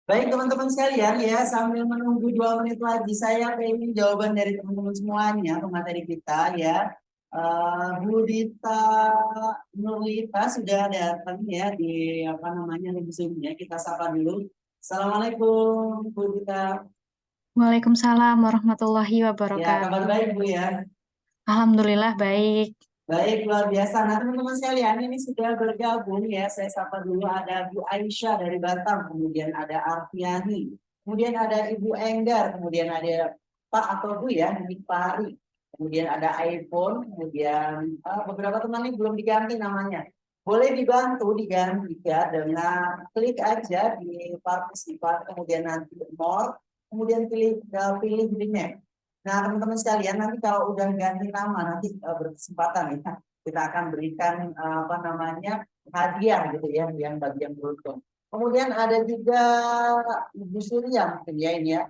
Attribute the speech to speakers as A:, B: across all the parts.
A: Baik teman-teman sekalian ya, sambil menunggu 2 menit lagi, saya pengen jawaban dari teman-teman semuanya ke materi kita ya. Bu Dita Nurlita sudah datang ya di apa namanya di Zoom-nya. Kita sapa dulu. Assalamualaikum Bu Dita.
B: Waalaikumsalam warahmatullahi
A: Ya, kabar
B: wabarakatuh.
A: baik Bu ya.
B: Alhamdulillah baik.
A: Baik, luar biasa. Nah, teman-teman sekalian, ini sudah bergabung ya. Saya sapa dulu ada Bu Aisyah dari Batam, kemudian ada Arfiani, kemudian ada Ibu Enggar, kemudian ada Pak atau Bu ya, ini Pari, kemudian ada iPhone, kemudian beberapa teman ini belum diganti namanya. Boleh dibantu diganti ya dengan klik aja di partisipan, kemudian nanti more, kemudian pilih di next. Nah, teman-teman sekalian, nanti kalau udah ganti nama, nanti berkesempatan ya, kita akan berikan apa namanya hadiah gitu ya, yang bagi yang beruntung. Kemudian ada juga Ibu Surya mungkin ya ini ya,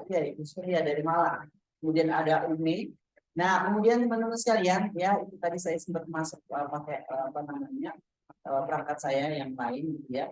A: ya Ibu Surya dari Malang. Kemudian ada Umi. Nah, kemudian teman-teman sekalian ya, itu tadi saya sempat masuk pakai apa namanya perangkat saya yang lain gitu ya.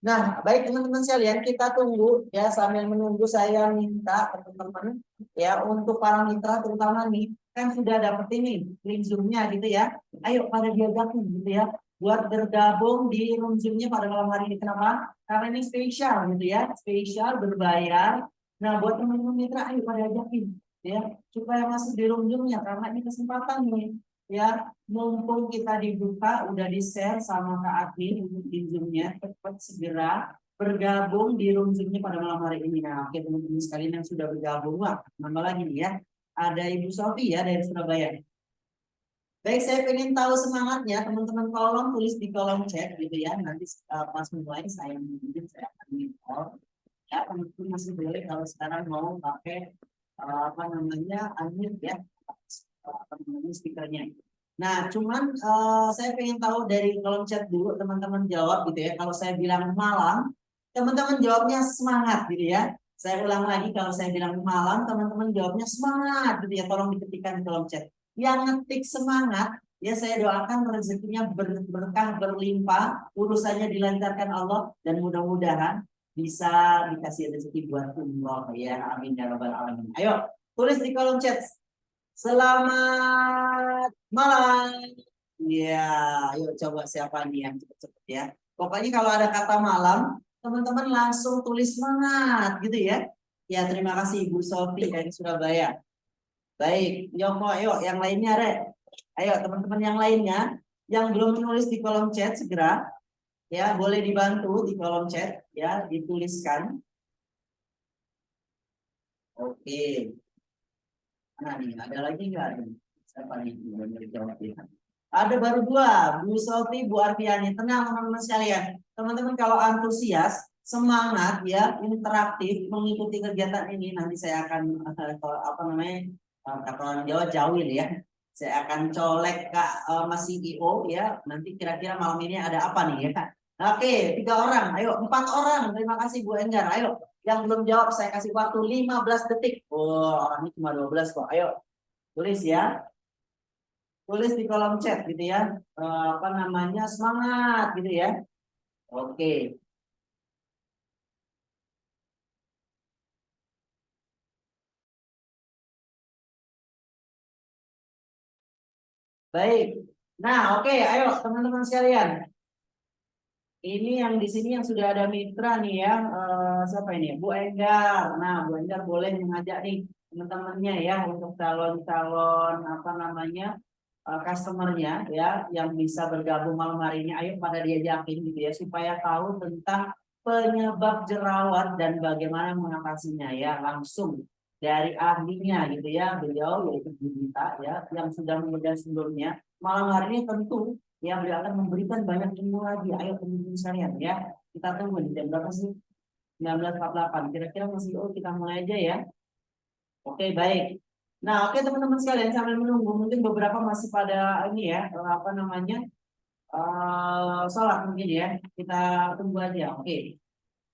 A: Nah, baik teman-teman sekalian, kita tunggu ya sambil menunggu saya minta teman-teman ya untuk para mitra terutama nih kan sudah dapet ini link Zoom-nya gitu ya. Ayo pada diajakin gitu ya buat bergabung di room Zoom-nya pada malam hari ini. Kenapa? Karena ini spesial gitu ya, spesial berbayar. Nah, buat teman-teman mitra ayo pada ajakin ya supaya masuk di room Zoom-nya karena ini kesempatan nih ya mumpung kita dibuka udah di share sama Kak admin untuk di Zoom-nya cepat segera bergabung di room Zoom-nya pada malam hari ini. Nah, oke teman-teman sekalian yang sudah bergabung, wah, nambah lagi nih ya. Ada Ibu Sofi ya dari Surabaya. Baik, saya pengen tahu semangatnya teman-teman, kolom tulis di kolom chat gitu ya. Nanti pas mulai saya mungkin saya akan call. Ya, teman-teman masih boleh kalau sekarang mau pakai apa namanya unmute ya, apa namanya speakernya. Nah, cuman saya pengen tahu dari kolom chat dulu teman-teman jawab gitu ya. Kalau saya bilang malam, teman-teman jawabnya semangat gitu ya. Saya ulang lagi kalau saya bilang malam, teman-teman jawabnya semangat gitu ya. Tolong diketikkan di kolom chat. Yang ngetik semangat, ya saya doakan rezekinya berkah berlimpah, urusannya dilancarkan Allah dan mudah-mudahan bisa dikasih rezeki buat umroh ya. Amin ya rabbal alamin. Ayo, tulis di kolom chat. Selamat malam. Ya, ayo coba siapa nih yang cepet-cepet ya. Pokoknya kalau ada kata malam, teman-teman langsung tulis semangat gitu ya. Ya, terima kasih Ibu Sofi dari Surabaya. Baik, Yoko, ayo yang lainnya, Re. Ayo teman-teman yang lainnya yang belum menulis di kolom chat segera ya, boleh dibantu di kolom chat ya, dituliskan. Oke. Nah, nih ada lagi nggak? Siapa nih yang mau dijawab ya? Ada baru dua, Bu Sofi, Bu Arfiani. Tenang teman-teman sekalian. Teman-teman kalau antusias, semangat ya, interaktif mengikuti kegiatan ini, nanti saya akan apa namanya kata orang Jawa jawil ya. Saya akan colek Kak Mas CEO ya. Nanti kira-kira malam ini ada apa nih ya? Oke, 3 orang. Ayo, 4 orang. Terima kasih Bu Enggar. Ayo, yang belum jawab saya kasih waktu 15 detik. Oh, orangnya cuma 12 kok. Ayo, tulis ya. Tulis di kolom chat gitu ya. Apa namanya? Semangat gitu ya. Oke. Baik. Nah, oke, ayo teman-teman sekalian. Ini yang di sini yang sudah ada mitra nih ya. Siapa ini? Bu Enggar. Nah, Bu Enggar boleh mengajak nih teman-temannya ya untuk calon-calon apa namanya? Customernya ya yang bisa bergabung malam hari ini, ayo pada diajakin gitu ya supaya tahu tentang penyebab jerawat dan bagaimana mengatasinya ya langsung dari ahlinya gitu ya, beliau yaitu Bu Dita ya yang sudah mengajar sebelumnya. Malam hari ini tentu ya beliau akan memberikan banyak ilmu lagi. Ayo teman-teman sekalian ya, kita tunggu di jam berapa sih? 19.48 kira-kira masih. Oh, kita mulai aja ya. Oke, baik. Nah, oke teman-teman sekalian sambil menunggu mungkin beberapa masih pada ini ya apa namanya sholat mungkin ya, kita tunggu aja. Oke,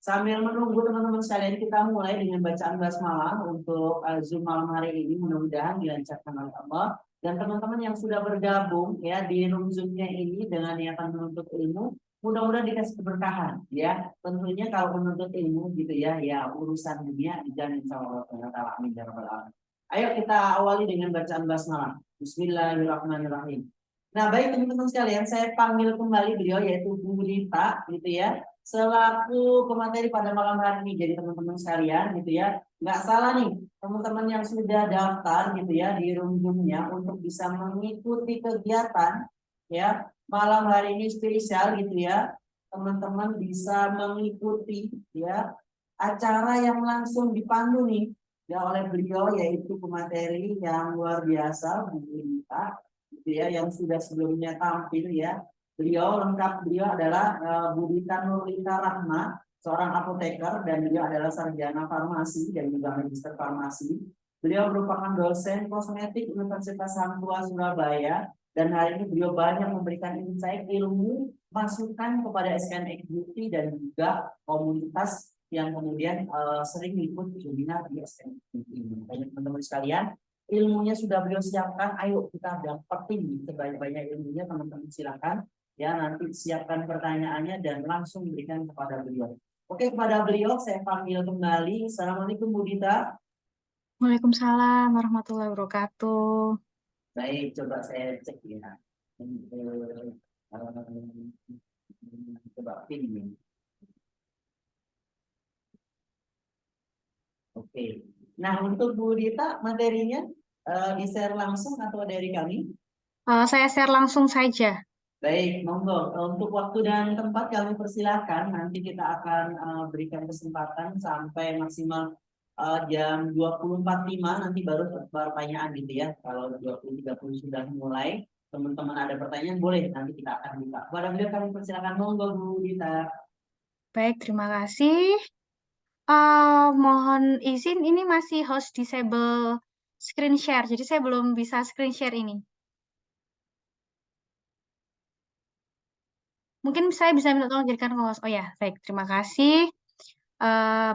A: sambil menunggu teman-teman sekalian kita mulai dengan bacaan basmalah untuk Zoom malam hari ini, mudah-mudahan dilancarkan oleh Allah. Dan teman-teman yang sudah bergabung ya di room Zoom-nya ini dengan niatan menuntut ilmu, Mudah-mudahan dikasih keberkahan ya. Tentunya kalau menuntut ilmu gitu ya, ya urusan dunia dijamin sama Allah Taala. Amin ya rabbal alamin. Ayo kita awali dengan bacaan basmalah. Bismillahirrahmanirrahim. Nah, baik teman-teman sekalian, saya panggil kembali beliau yaitu Bu Dita gitu ya, selaku pemateri pada malam hari ini. Jadi teman-teman sekalian gitu ya, nggak salah nih teman-teman yang sudah daftar gitu ya di room-nya untuk bisa mengikuti kegiatan ya malam hari ini spesial gitu ya. Teman-teman bisa mengikuti ya acara yang langsung dipandu nih ya oleh beliau yaitu pemateri yang luar biasa Bu Rita gitu ya yang sudah sebelumnya tampil ya. Beliau adalah Bu Rita Nurlita Rahma, seorang apoteker dan beliau adalah sarjana farmasi dan juga magister farmasi. Beliau merupakan dosen kosmetik Universitas Hang Tua Surabaya dan hari ini beliau banyak memberikan insight ilmu masukan kepada SKN Beauty dan juga komunitas yang kemudian sering ikut webinar di SKN Beauty ini. Banyak teman-teman sekalian, ilmunya sudah beliau siapkan. Ayo kita dapetin sebanyak-banyak ilmunya, teman-teman silakan ya, nanti siapkan pertanyaannya dan langsung berikan kepada beliau. Oke, kepada beliau saya panggil kembali. Assalamualaikum Bu Dita.
B: Waalaikumsalam warahmatullahi wabarakatuh.
A: Baik, coba saya cek ya. Untuk coba pin ini. Oke. Nah, untuk Bu Dita materinya di-share langsung atau dari kami?
B: Saya share langsung saja.
A: Baik, monggo. Untuk waktu dan tempat kami persilahkan. Nanti kita akan berikan kesempatan sampai maksimal jam 20.45 nanti baru pertanyaan gitu ya. Kalau 20.30 sudah mulai, teman-teman ada pertanyaan boleh nanti kita akan buka. Kepada beliau kami persilahkan, monggo Bu Dita.
B: Baik, terima kasih. Mohon izin, ini masih host disable screen share, jadi saya belum bisa screen share ini. Mungkin saya bisa minta tolong jadikan host. Oh ya, baik, terima kasih.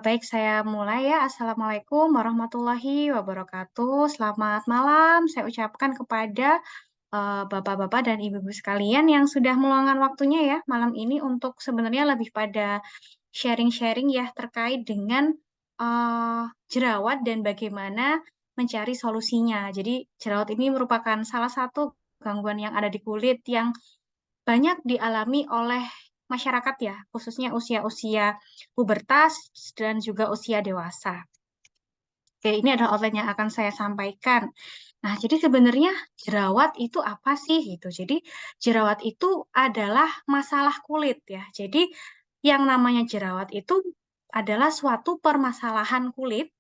B: Baik, saya mulai ya. Assalamualaikum warahmatullahi wabarakatuh. Selamat malam. Saya ucapkan kepada bapak-bapak dan ibu-ibu sekalian yang sudah meluangkan waktunya ya malam ini untuk sebenarnya lebih pada sharing-sharing ya terkait dengan jerawat dan bagaimana mencari solusinya. Jadi jerawat ini merupakan salah satu gangguan yang ada di kulit yang banyak dialami oleh masyarakat ya, khususnya usia-usia pubertas dan juga usia dewasa. Oke, ini adalah outline yang akan saya sampaikan. Nah, jadi sebenarnya jerawat itu apa sih gitu. Jadi jerawat itu adalah masalah kulit ya. Jadi yang namanya jerawat itu adalah suatu permasalahan kulit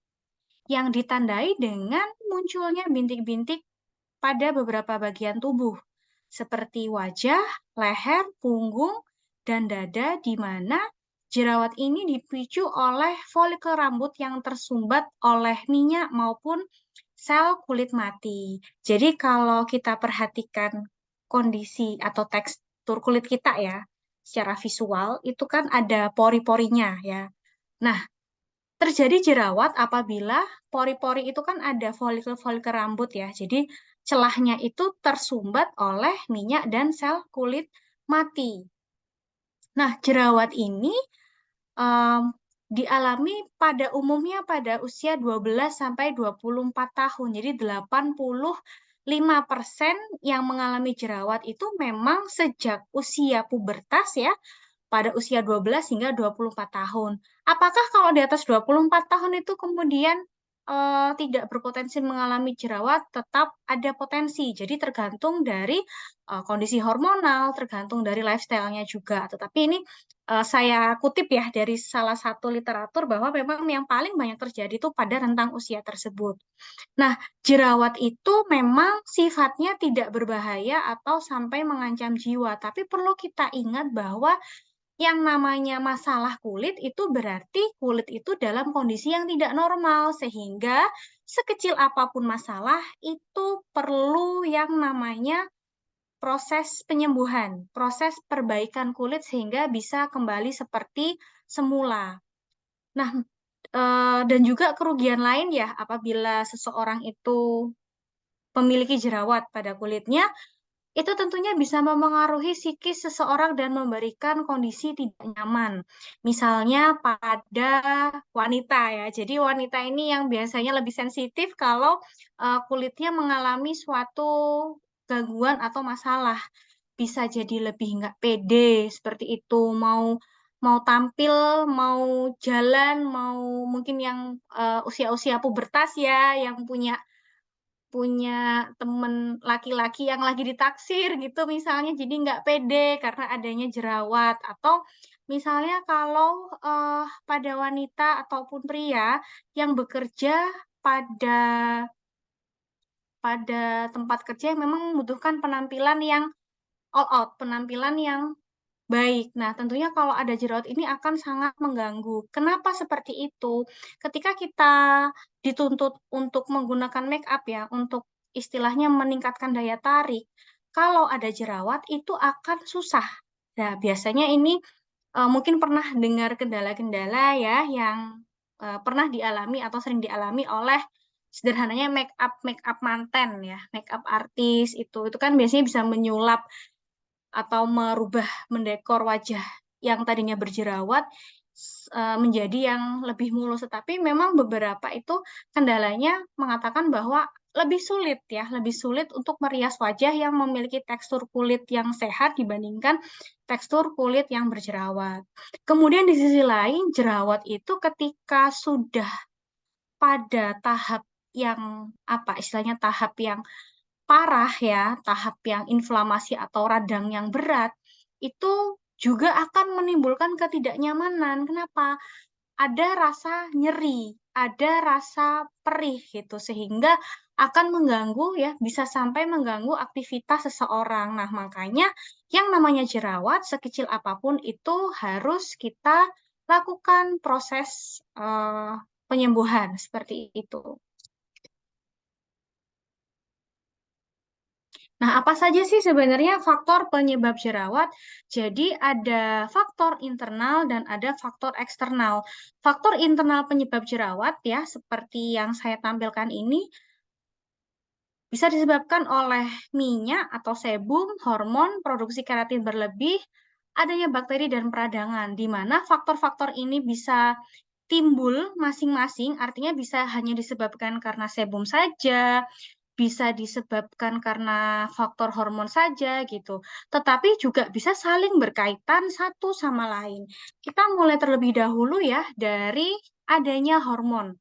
B: yang ditandai dengan munculnya bintik-bintik pada beberapa bagian tubuh seperti wajah, leher, punggung, dan dada di mana jerawat ini dipicu oleh folikel rambut yang tersumbat oleh minyak maupun sel kulit mati. Jadi kalau kita perhatikan kondisi atau tekstur kulit kita ya, secara visual itu kan ada pori-porinya ya. Nah, terjadi jerawat apabila pori-pori itu kan ada folikel-folikel rambut ya. Jadi celahnya itu tersumbat oleh minyak dan sel kulit mati. Nah, jerawat ini em, dialami pada umumnya pada usia 12 sampai 24 tahun. Jadi 85% yang mengalami jerawat itu memang sejak usia pubertas ya, pada usia 12 hingga 24 tahun. Apakah kalau di atas 24 tahun itu kemudian tidak berpotensi mengalami jerawat? Tetap ada potensi. Jadi tergantung dari kondisi hormonal, tergantung dari lifestyle-nya juga. Tetapi ini saya kutip ya dari salah satu literatur bahwa memang yang paling banyak terjadi itu pada rentang usia tersebut. Nah, jerawat itu memang sifatnya tidak berbahaya atau sampai mengancam jiwa, tapi perlu kita ingat bahwa yang namanya masalah kulit itu berarti kulit itu dalam kondisi yang tidak normal, sehingga sekecil apapun masalah itu perlu yang namanya proses penyembuhan, proses perbaikan kulit sehingga bisa kembali seperti semula. Nah, dan juga kerugian lain ya apabila seseorang itu memiliki jerawat pada kulitnya, itu tentunya bisa memengaruhi psikis seseorang dan memberikan kondisi tidak nyaman. Misalnya pada wanita ya. Jadi wanita ini yang biasanya lebih sensitif kalau kulitnya mengalami suatu gangguan atau masalah. Bisa jadi lebih nggak pede seperti itu. Mau mau tampil, mau jalan, mau mungkin yang usia-usia pubertas ya, yang punya punya temen laki-laki yang lagi ditaksir gitu misalnya, jadi nggak pede karena adanya jerawat. Atau misalnya kalau pada wanita ataupun pria yang bekerja pada pada tempat kerja yang memang membutuhkan penampilan yang all out, penampilan yang baik. Nah, tentunya kalau ada jerawat ini akan sangat mengganggu. Kenapa seperti itu? Ketika kita dituntut untuk menggunakan make up ya, untuk istilahnya meningkatkan daya tarik, kalau ada jerawat itu akan susah. Nah, biasanya ini mungkin pernah dengar kendala-kendala ya yang pernah dialami atau sering dialami oleh sederhananya make up manten ya, make up artis itu kan biasanya bisa menyulap atau merubah mendekor wajah yang tadinya berjerawat menjadi yang lebih mulus. Tetapi memang beberapa itu kendalanya mengatakan bahwa lebih sulit ya, lebih sulit untuk merias wajah yang memiliki tekstur kulit yang sehat dibandingkan tekstur kulit yang berjerawat. Kemudian di sisi lain, jerawat itu ketika sudah pada tahap yang apa istilahnya tahap yang parah ya, tahap yang inflamasi atau radang yang berat, itu juga akan menimbulkan ketidaknyamanan. Kenapa? Ada rasa nyeri, ada rasa perih gitu, sehingga akan mengganggu ya, bisa sampai mengganggu aktivitas seseorang. Nah, makanya yang namanya jerawat, sekecil apapun itu harus kita lakukan proses penyembuhan seperti itu. Nah, apa saja sih sebenarnya faktor penyebab jerawat? Jadi ada faktor internal dan ada faktor eksternal. Faktor internal penyebab jerawat ya, seperti yang saya tampilkan ini, bisa disebabkan oleh minyak atau sebum, hormon, produksi keratin berlebih, adanya bakteri dan peradangan, di mana faktor-faktor ini bisa timbul masing-masing, artinya bisa hanya disebabkan karena sebum saja, bisa disebabkan karena faktor hormon saja gitu. Tetapi juga bisa saling berkaitan satu sama lain. Kita mulai terlebih dahulu ya dari adanya hormon.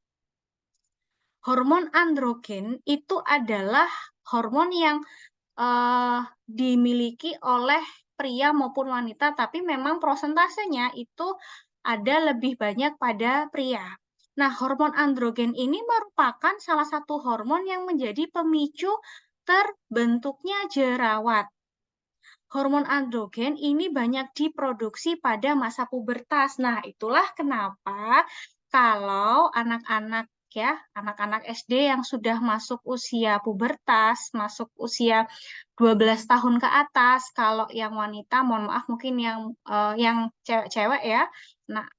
B: Hormon androgen itu adalah hormon yang dimiliki oleh pria maupun wanita, tapi memang prosentasenya itu ada lebih banyak pada pria. Nah, hormon androgen ini merupakan salah satu hormon yang menjadi pemicu terbentuknya jerawat. Hormon androgen ini banyak diproduksi pada masa pubertas. Nah, itulah kenapa kalau anak-anak ya, anak-anak SD yang sudah masuk usia pubertas, masuk usia 12 tahun ke atas, kalau yang wanita, mohon maaf mungkin yang cewek-cewek ya, nah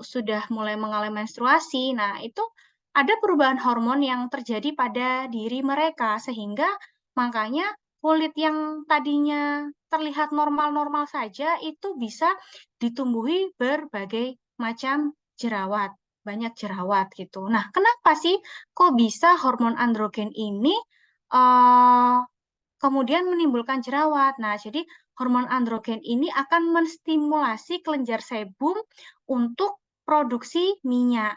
B: sudah mulai mengalami menstruasi. Nah, itu ada perubahan hormon yang terjadi pada diri mereka sehingga makanya kulit yang tadinya terlihat normal-normal saja itu bisa ditumbuhi berbagai macam jerawat, banyak jerawat gitu. Nah, kenapa sih kok bisa hormon androgen ini uh, kemudian menimbulkan jerawat? Nah, jadi hormon androgen ini akan menstimulasi kelenjar sebum untuk produksi minyak.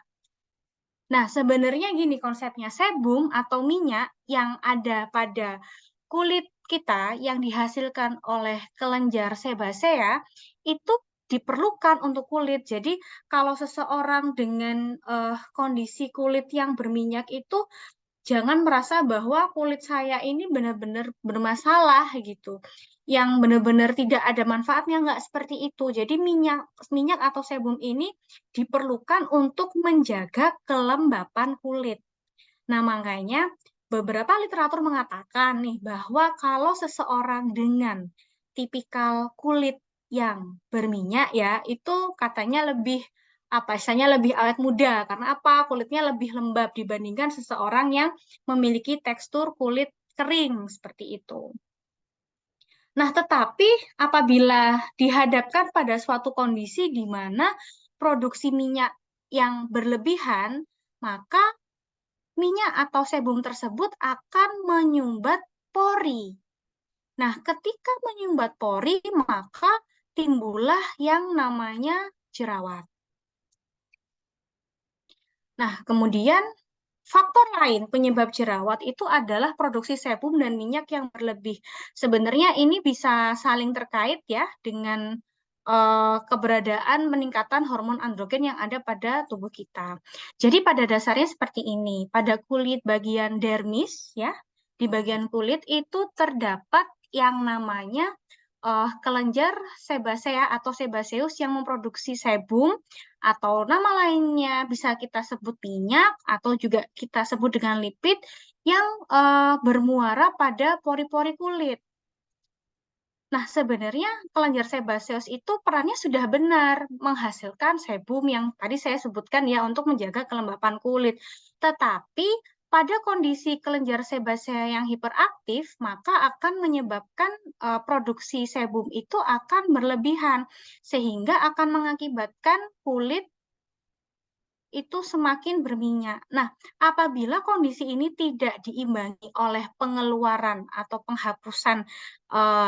B: Nah, sebenarnya gini konsepnya, sebum atau minyak yang ada pada kulit kita yang dihasilkan oleh kelenjar sebasea itu diperlukan untuk kulit. Jadi, kalau seseorang dengan kondisi kulit yang berminyak itu jangan merasa bahwa kulit saya ini benar-benar bermasalah gitu. Yang benar-benar tidak ada manfaatnya, nggak seperti itu. Jadi minyak minyak atau sebum ini diperlukan untuk menjaga kelembapan kulit. Nah, makanya beberapa literatur mengatakan nih bahwa kalau seseorang dengan tipikal kulit yang berminyak ya, itu katanya lebih apa istilahnya lebih awet muda karena apa? Kulitnya lebih lembab dibandingkan seseorang yang memiliki tekstur kulit kering seperti itu. Nah, tetapi apabila dihadapkan pada suatu kondisi di mana produksi minyak yang berlebihan, maka minyak atau sebum tersebut akan menyumbat pori. Nah, ketika menyumbat pori, maka timbullah yang namanya jerawat. Nah, kemudian faktor lain penyebab jerawat itu adalah produksi sebum dan minyak yang berlebih. Sebenarnya ini bisa saling terkait ya dengan keberadaan peningkatan hormon androgen yang ada pada tubuh kita. Jadi pada dasarnya seperti ini. Pada kulit bagian dermis ya, di bagian kulit itu terdapat yang namanya kelenjar sebasea atau sebaceus yang memproduksi sebum atau nama lainnya bisa kita sebut minyak atau juga kita sebut dengan lipid yang bermuara pada pori-pori kulit. Nah, sebenarnya kelenjar sebaceus itu perannya sudah benar menghasilkan sebum yang tadi saya sebutkan ya untuk menjaga kelembapan kulit. Tetapi pada kondisi kelenjar sebasea yang hiperaktif, maka akan menyebabkan produksi sebum itu akan berlebihan sehingga akan mengakibatkan kulit itu semakin berminyak. Nah, apabila kondisi ini tidak diimbangi oleh pengeluaran atau penghapusan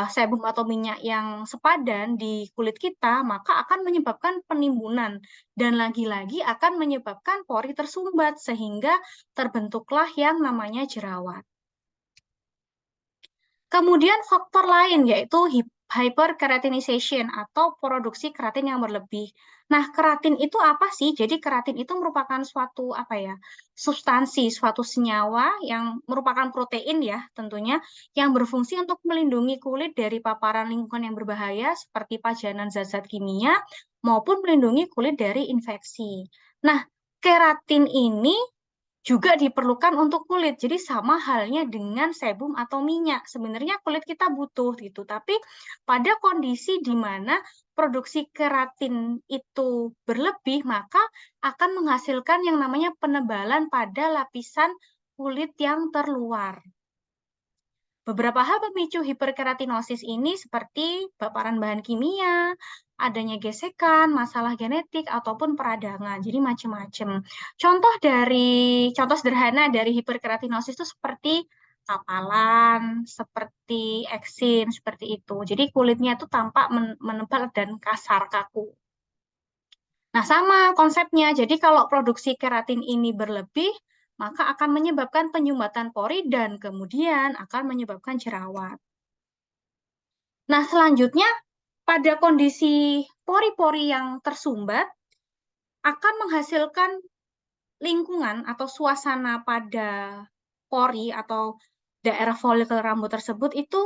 B: sebum atau minyak yang sepadan di kulit kita, maka akan menyebabkan penimbunan dan lagi-lagi akan menyebabkan pori tersumbat sehingga terbentuklah yang namanya jerawat. Kemudian faktor lain yaitu hyperkeratinization atau produksi keratin yang berlebih. Nah, keratin itu apa sih? Jadi keratin itu merupakan suatu substansi, suatu senyawa yang merupakan protein ya, tentunya yang berfungsi untuk melindungi kulit dari paparan lingkungan yang berbahaya seperti pajanan zat-zat kimia maupun melindungi kulit dari infeksi. Nah, keratin ini juga diperlukan untuk kulit. Jadi sama halnya dengan sebum atau minyak. Sebenarnya kulit kita butuh gitu, tapi pada kondisi di mana produksi keratin itu berlebih, maka akan menghasilkan yang namanya penebalan pada lapisan kulit yang terluar. Beberapa hal pemicu hiperkeratinosis ini seperti paparan bahan kimia, adanya gesekan, masalah genetik, ataupun peradangan. Jadi macam-macam. Contoh sederhana dari hiperkeratinosis itu seperti kapalan, seperti eksim, seperti itu. Jadi kulitnya itu tampak menebal dan kasar, kaku. Nah, sama konsepnya. Jadi kalau produksi keratin ini berlebih, maka akan menyebabkan penyumbatan pori dan kemudian akan menyebabkan jerawat. Nah, selanjutnya pada kondisi pori-pori yang tersumbat akan menghasilkan lingkungan atau suasana pada pori atau daerah folikel rambut tersebut itu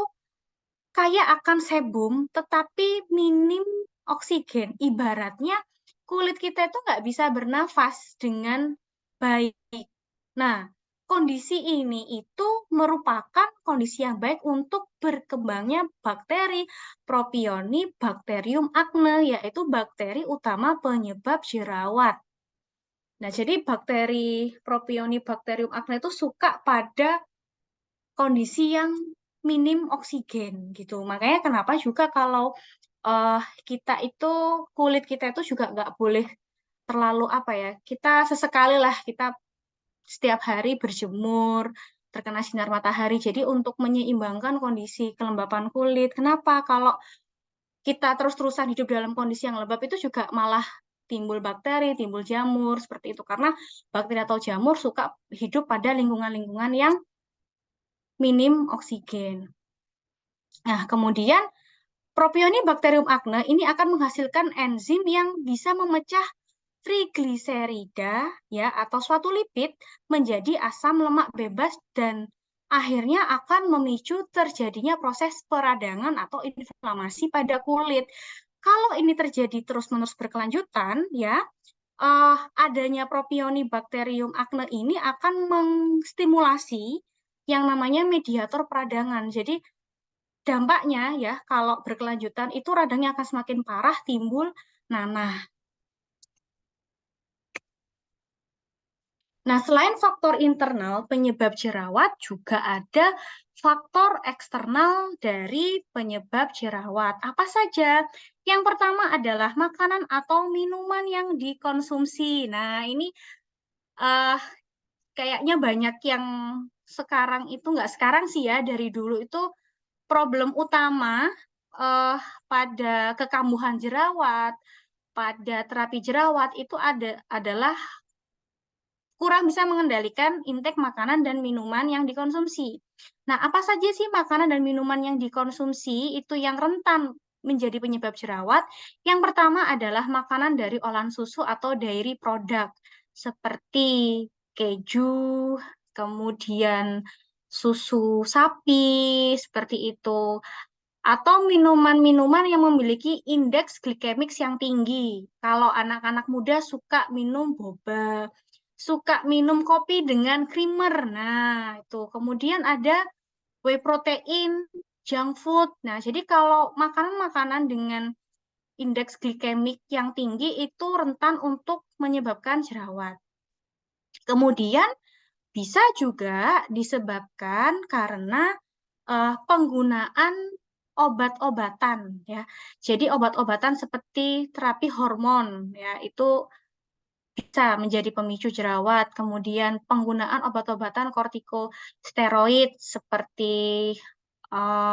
B: kaya akan sebum tetapi minim oksigen. Ibaratnya kulit kita itu nggak bisa bernafas dengan baik. Nah, kondisi ini itu merupakan kondisi yang baik untuk berkembangnya bakteri Propionibacterium acne, yaitu bakteri utama penyebab jerawat. Nah, jadi bakteri Propionibacterium acne itu suka pada kondisi yang minim oksigen gitu. Makanya kenapa juga kalau kita itu kulit kita itu juga nggak boleh terlalu kita sesekali lah kita setiap hari berjemur, terkena sinar matahari. Jadi untuk menyeimbangkan kondisi kelembapan kulit. Kenapa? Kalau kita terus-terusan hidup dalam kondisi yang lembab itu juga malah timbul bakteri, timbul jamur, seperti itu. Karena bakteri atau jamur suka hidup pada lingkungan-lingkungan yang minim oksigen. Nah, kemudian Propionibacterium acne ini akan menghasilkan enzim yang bisa memecah trigliserida ya atau suatu lipid menjadi asam lemak bebas dan akhirnya akan memicu terjadinya proses peradangan atau inflamasi pada kulit. Kalau ini terjadi terus-menerus berkelanjutan ya adanya Propionibacterium acne ini akan menstimulasi yang namanya mediator peradangan. Jadi dampaknya ya kalau berkelanjutan itu radangnya akan semakin parah, timbul nanah. Nah, selain faktor internal penyebab jerawat, juga ada faktor eksternal dari penyebab jerawat. Apa saja? Yang pertama adalah makanan atau minuman yang dikonsumsi. Nah, ini kayaknya banyak yang sekarang itu, nggak sekarang sih ya, dari dulu itu problem utama pada kekambuhan jerawat, pada terapi jerawat itu adalah kurang bisa mengendalikan intake makanan dan minuman yang dikonsumsi. Nah, apa saja sih makanan dan minuman yang dikonsumsi itu yang rentan menjadi penyebab jerawat? Yang pertama adalah makanan dari olahan susu atau dairy product, seperti keju, kemudian susu sapi, seperti itu. Atau minuman-minuman yang memiliki indeks glikemik yang tinggi. Kalau anak-anak muda suka minum boba, suka minum kopi dengan creamer. Nah, itu. Kemudian ada whey protein, junk food. Nah, jadi kalau makanan-makanan dengan indeks glikemik yang tinggi itu rentan untuk menyebabkan jerawat. Kemudian bisa juga disebabkan karena penggunaan obat-obatan ya. Jadi obat-obatan seperti terapi hormon ya itu bisa menjadi pemicu jerawat. Kemudian penggunaan obat-obatan kortikosteroid seperti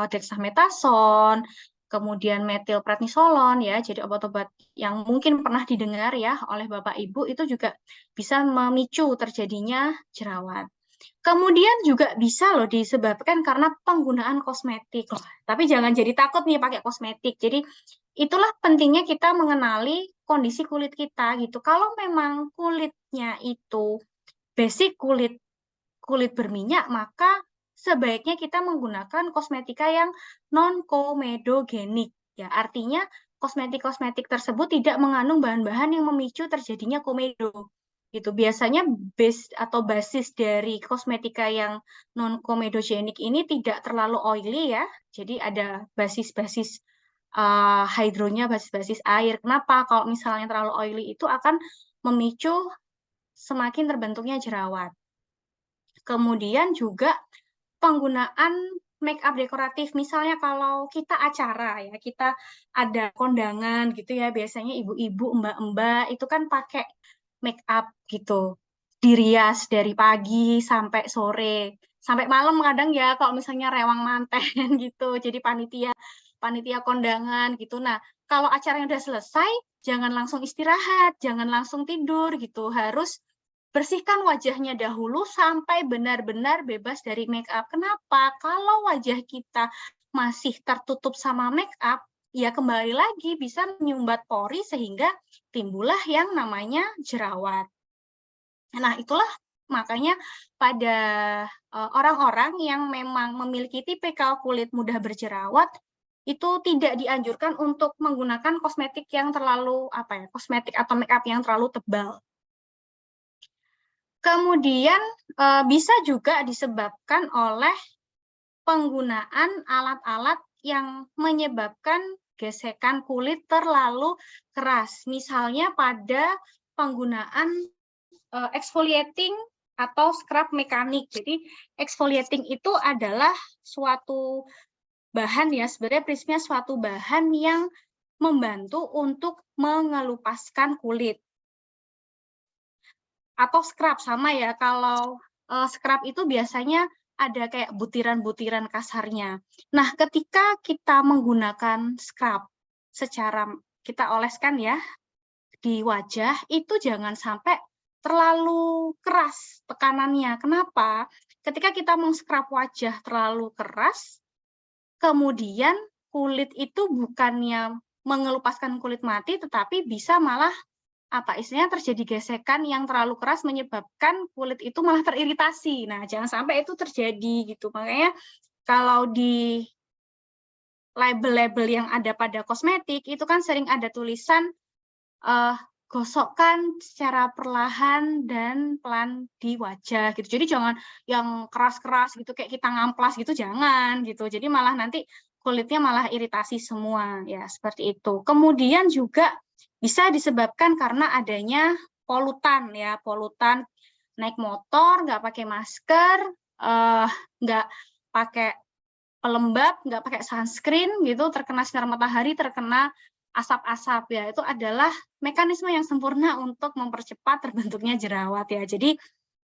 B: dexamethasone, kemudian metilprednisolon ya. Jadi obat-obat yang mungkin pernah didengar ya oleh Bapak Ibu itu juga bisa memicu terjadinya jerawat. Kemudian juga bisa loh disebabkan karena penggunaan kosmetik. Loh, tapi jangan jadi takut nih pakai kosmetik. Jadi itulah pentingnya kita mengenali kondisi kulit kita gitu. Kalau memang kulitnya itu basic kulit berminyak, maka sebaiknya kita menggunakan kosmetika yang non-komedogenik. Ya, artinya kosmetik-kosmetik tersebut tidak mengandung bahan-bahan yang memicu terjadinya komedo. Gitu. Biasanya base atau basis dari kosmetika yang non-komedogenik ini tidak terlalu oily ya. Jadi ada basis-basis hidronya, basis-basis air. Kenapa? Kalau misalnya terlalu oily itu akan memicu semakin terbentuknya jerawat. Kemudian juga penggunaan make up dekoratif. Misalnya kalau kita acara ya, kita ada kondangan gitu ya, biasanya ibu-ibu, mbak-mbak itu kan pakai make up gitu. Dirias dari pagi sampai sore, sampai malam kadang ya kalau misalnya rewang manten gitu. Jadi panitia kondangan gitu. Nah, kalau acaranya udah selesai, jangan langsung istirahat, jangan langsung tidur gitu. Harus bersihkan wajahnya dahulu sampai benar-benar bebas dari make up. Kenapa? Kalau wajah kita masih tertutup sama make up, ya kembali lagi bisa menyumbat pori sehingga timbullah yang namanya jerawat. Nah, itulah makanya pada orang-orang yang memang memiliki tipikal kulit mudah berjerawat, itu tidak dianjurkan untuk menggunakan kosmetik yang terlalu kosmetik atau make up yang terlalu tebal. Kemudian bisa juga disebabkan oleh penggunaan alat-alat yang menyebabkan gesekan kulit terlalu keras. Misalnya pada penggunaan exfoliating atau scrub mekanik. Jadi exfoliating itu adalah suatu bahan ya, sebenarnya prinsipnya suatu bahan yang membantu untuk mengelupaskan kulit. Atau scrub sama ya, kalau scrub itu biasanya ada kayak butiran-butiran kasarnya. Nah, ketika kita menggunakan scrub secara kita oleskan ya di wajah, itu jangan sampai terlalu keras tekanannya. Kenapa? Ketika kita meng-scrub wajah terlalu keras, kemudian kulit itu bukannya mengelupaskan kulit mati, tetapi bisa malah istilahnya terjadi gesekan yang terlalu keras menyebabkan kulit itu malah teriritasi. Nah, jangan sampai itu terjadi gitu. Makanya kalau di label-label yang ada pada kosmetik itu kan sering ada tulisan gosokkan secara perlahan dan pelan di wajah gitu. Jadi jangan yang keras-keras gitu kayak kita ngamplas gitu, jangan gitu. Jadi malah nanti kulitnya malah iritasi semua ya, seperti itu. Kemudian juga bisa disebabkan karena adanya polutan ya, polutan naik motor, nggak pakai masker, nggak pakai pelembab, nggak pakai sunscreen gitu, terkena sinar matahari, terkena asap-asap ya, itu adalah mekanisme yang sempurna untuk mempercepat terbentuknya jerawat ya. Jadi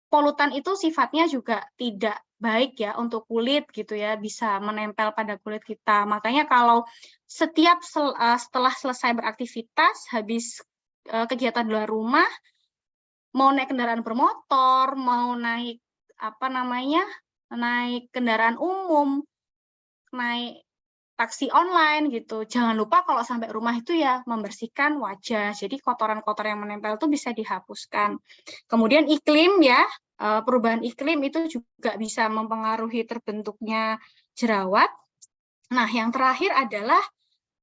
B: polutan itu sifatnya juga tidak baik ya untuk kulit gitu ya, bisa menempel pada kulit kita. Makanya kalau setiap setelah selesai beraktivitas, habis kegiatan luar rumah, mau naik kendaraan bermotor, mau naik naik kendaraan umum, naik taksi online gitu. Jangan lupa kalau sampai rumah itu ya membersihkan wajah. Jadi kotoran-kotoran yang menempel itu bisa dihapuskan. Kemudian iklim ya, perubahan iklim itu juga bisa mempengaruhi terbentuknya jerawat. Nah, yang terakhir adalah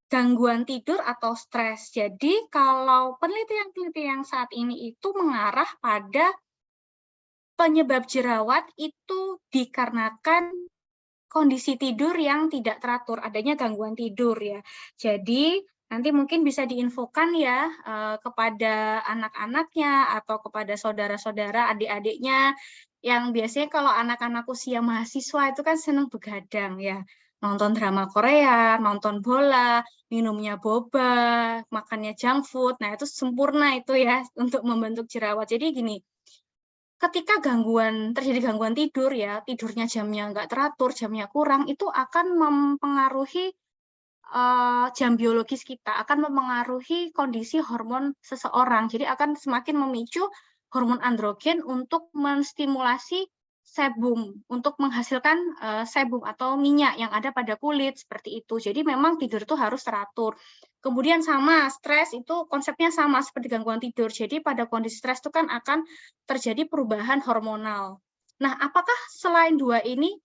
B: gangguan tidur atau stres. Jadi kalau penelitian saat ini itu mengarah pada penyebab jerawat itu dikarenakan kondisi tidur yang tidak teratur, adanya gangguan tidur ya. Jadi nanti mungkin bisa diinfokan ya kepada anak-anaknya atau kepada saudara-saudara, adik-adiknya, yang biasanya kalau anak-anak usia mahasiswa itu kan senang begadang ya. Nonton drama Korea, nonton bola, minumnya boba, makannya junk food. Nah, itu sempurna itu ya untuk membentuk jerawat. Jadi gini, ketika terjadi gangguan tidur ya, tidurnya jamnya nggak teratur, jamnya kurang, itu akan mempengaruhi jam biologis kita, akan mempengaruhi kondisi hormon seseorang. Jadi akan semakin memicu hormon androgen untuk menstimulasi sebum, untuk menghasilkan sebum atau minyak yang ada pada kulit, seperti itu. Jadi memang tidur itu harus teratur. Kemudian sama, stres itu konsepnya sama seperti gangguan tidur. Jadi pada kondisi stres itu kan akan terjadi perubahan hormonal. Nah, apakah selain dua ini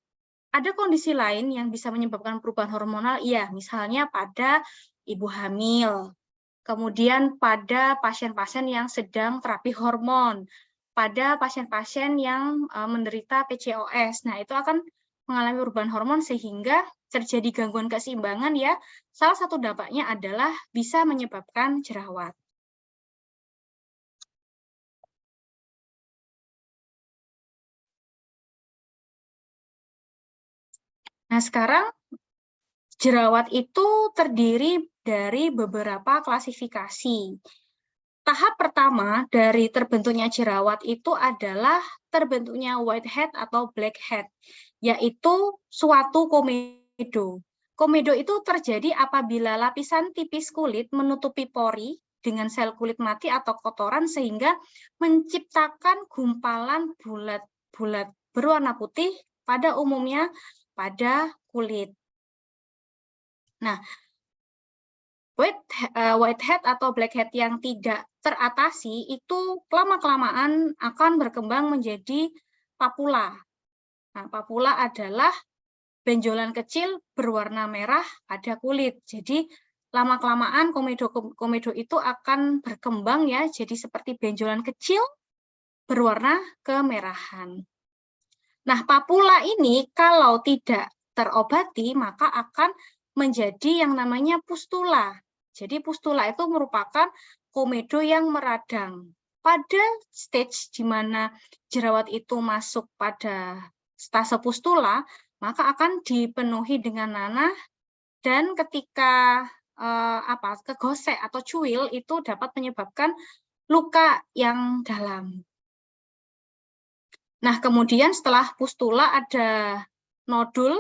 B: ada kondisi lain yang bisa menyebabkan perubahan hormonal? Iya, misalnya pada ibu hamil, kemudian pada pasien-pasien yang sedang terapi hormon, pada pasien-pasien yang menderita PCOS. Nah, itu akan mengalami perubahan hormon sehingga terjadi gangguan keseimbangan ya. Salah satu dampaknya adalah bisa menyebabkan jerawat. Nah, sekarang jerawat itu terdiri dari beberapa klasifikasi. Tahap pertama dari terbentuknya jerawat itu adalah terbentuknya whitehead atau blackhead, yaitu suatu komedo. Komedo itu terjadi apabila lapisan tipis kulit menutupi pori dengan sel kulit mati atau kotoran sehingga menciptakan gumpalan bulat-bulat berwarna putih pada umumnya pada kulit. Nah, whitehead atau blackhead yang tidak teratasi itu lama-kelamaan akan berkembang menjadi papula. Nah, papula adalah benjolan kecil berwarna merah pada kulit. Jadi lama-kelamaan komedo itu akan berkembang ya, jadi seperti benjolan kecil berwarna kemerahan. Nah, papula ini kalau tidak terobati maka akan menjadi yang namanya pustula. Jadi pustula itu merupakan komedo yang meradang. Pada stage di mana jerawat itu masuk pada stase pustula, maka akan dipenuhi dengan nanah dan ketika kegosek atau cuil itu dapat menyebabkan luka yang dalam. Nah, kemudian setelah pustula ada nodul.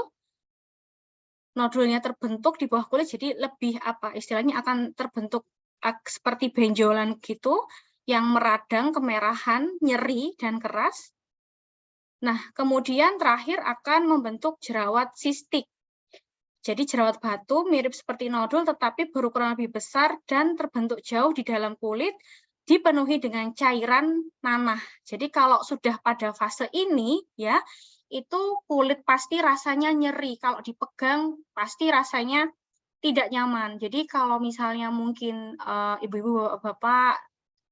B: Nodulnya terbentuk di bawah kulit, jadi lebih istilahnya akan terbentuk seperti benjolan gitu, yang meradang, kemerahan, nyeri, dan keras. Nah, kemudian terakhir akan membentuk jerawat sistik. Jadi jerawat batu mirip seperti nodul, tetapi berukuran lebih besar dan terbentuk jauh di dalam kulit, dipenuhi dengan cairan nanah. Jadi kalau sudah pada fase ini, ya, itu kulit pasti rasanya nyeri. Kalau dipegang pasti rasanya tidak nyaman. Jadi kalau misalnya mungkin ibu-ibu, bapak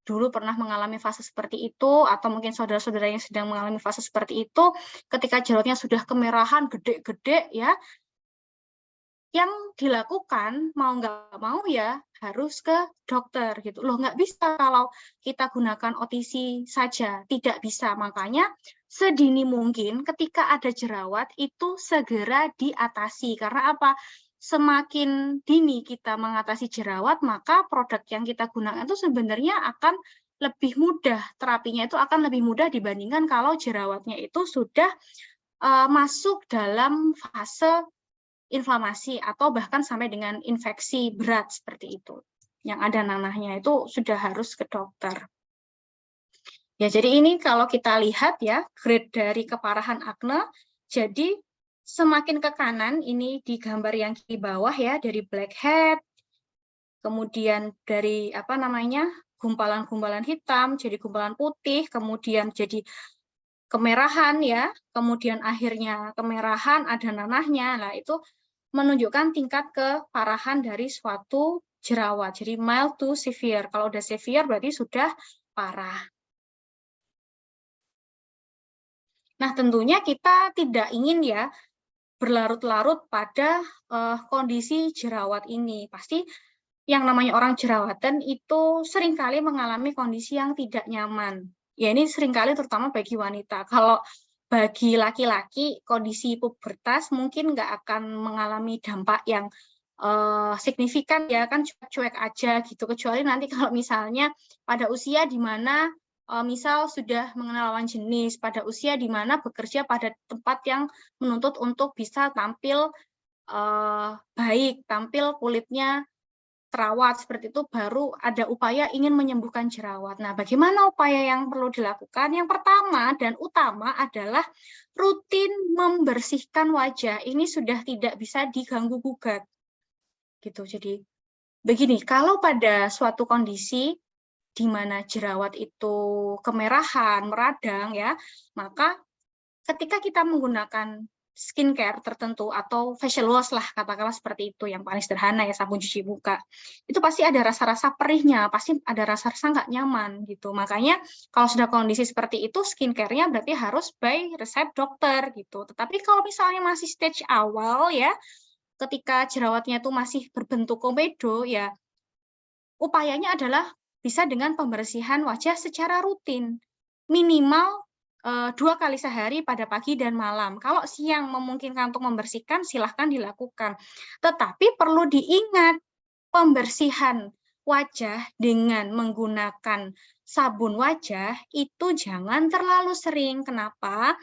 B: dulu pernah mengalami fase seperti itu, atau mungkin saudara-saudara yang sedang mengalami fase seperti itu, ketika jerawatnya sudah kemerahan, gede-gede ya, yang dilakukan mau nggak mau ya harus ke dokter gitu loh. Nggak bisa kalau kita gunakan OTC saja, tidak bisa. Makanya sedini mungkin ketika ada jerawat itu segera diatasi. Karena apa? Semakin dini kita mengatasi jerawat, maka produk yang kita gunakan itu sebenarnya akan lebih mudah, terapinya itu akan lebih mudah dibandingkan kalau jerawatnya itu sudah masuk dalam fase inflamasi atau bahkan sampai dengan infeksi berat seperti itu. Yang ada nanahnya itu sudah harus ke dokter. Ya, jadi ini kalau kita lihat ya, grade dari keparahan akne, jadi semakin ke kanan, ini di gambar yang di bawah ya, dari blackhead, kemudian dari apa namanya, gumpalan-gumpalan hitam, jadi gumpalan putih, kemudian jadi kemerahan ya, kemudian akhirnya kemerahan, ada nanahnya, nah itu menunjukkan tingkat keparahan dari suatu jerawat, jadi mild to severe. Kalau udah severe berarti sudah parah. Nah, tentunya kita tidak ingin ya berlarut-larut pada kondisi jerawat ini. Pasti yang namanya orang jerawatan itu seringkali mengalami kondisi yang tidak nyaman. Ya, ini seringkali terutama bagi wanita. Kalau bagi laki-laki, kondisi pubertas mungkin nggak akan mengalami dampak yang signifikan ya, kan cuek-cuek aja gitu. Kecuali nanti kalau misalnya pada usia di mana misal sudah mengenal lawan jenis, pada usia di mana bekerja pada tempat yang menuntut untuk bisa tampil baik, tampil kulitnya terawat, seperti itu baru ada upaya ingin menyembuhkan jerawat. Nah, bagaimana upaya yang perlu dilakukan? Yang pertama dan utama adalah rutin membersihkan wajah. Ini sudah tidak bisa diganggu-gugat. Gitu. Jadi begini, kalau pada suatu kondisi di mana jerawat itu kemerahan, meradang ya, maka ketika kita menggunakan skincare tertentu atau facial wash lah, katakanlah seperti itu, yang paling sederhana ya, sabun cuci muka, itu pasti ada rasa-rasa perihnya, pasti ada rasa-rasa nggak nyaman gitu. Makanya kalau sudah kondisi seperti itu, skincare-nya berarti harus by resep dokter gitu. Tetapi kalau misalnya masih stage awal ya, ketika jerawatnya itu masih berbentuk komedo ya, upayanya adalah bisa dengan pembersihan wajah secara rutin, minimal 2 kali sehari pada pagi dan malam. Kalau siang memungkinkan untuk membersihkan, silahkan dilakukan. Tetapi perlu diingat, pembersihan wajah dengan menggunakan sabun wajah itu jangan terlalu sering. Kenapa?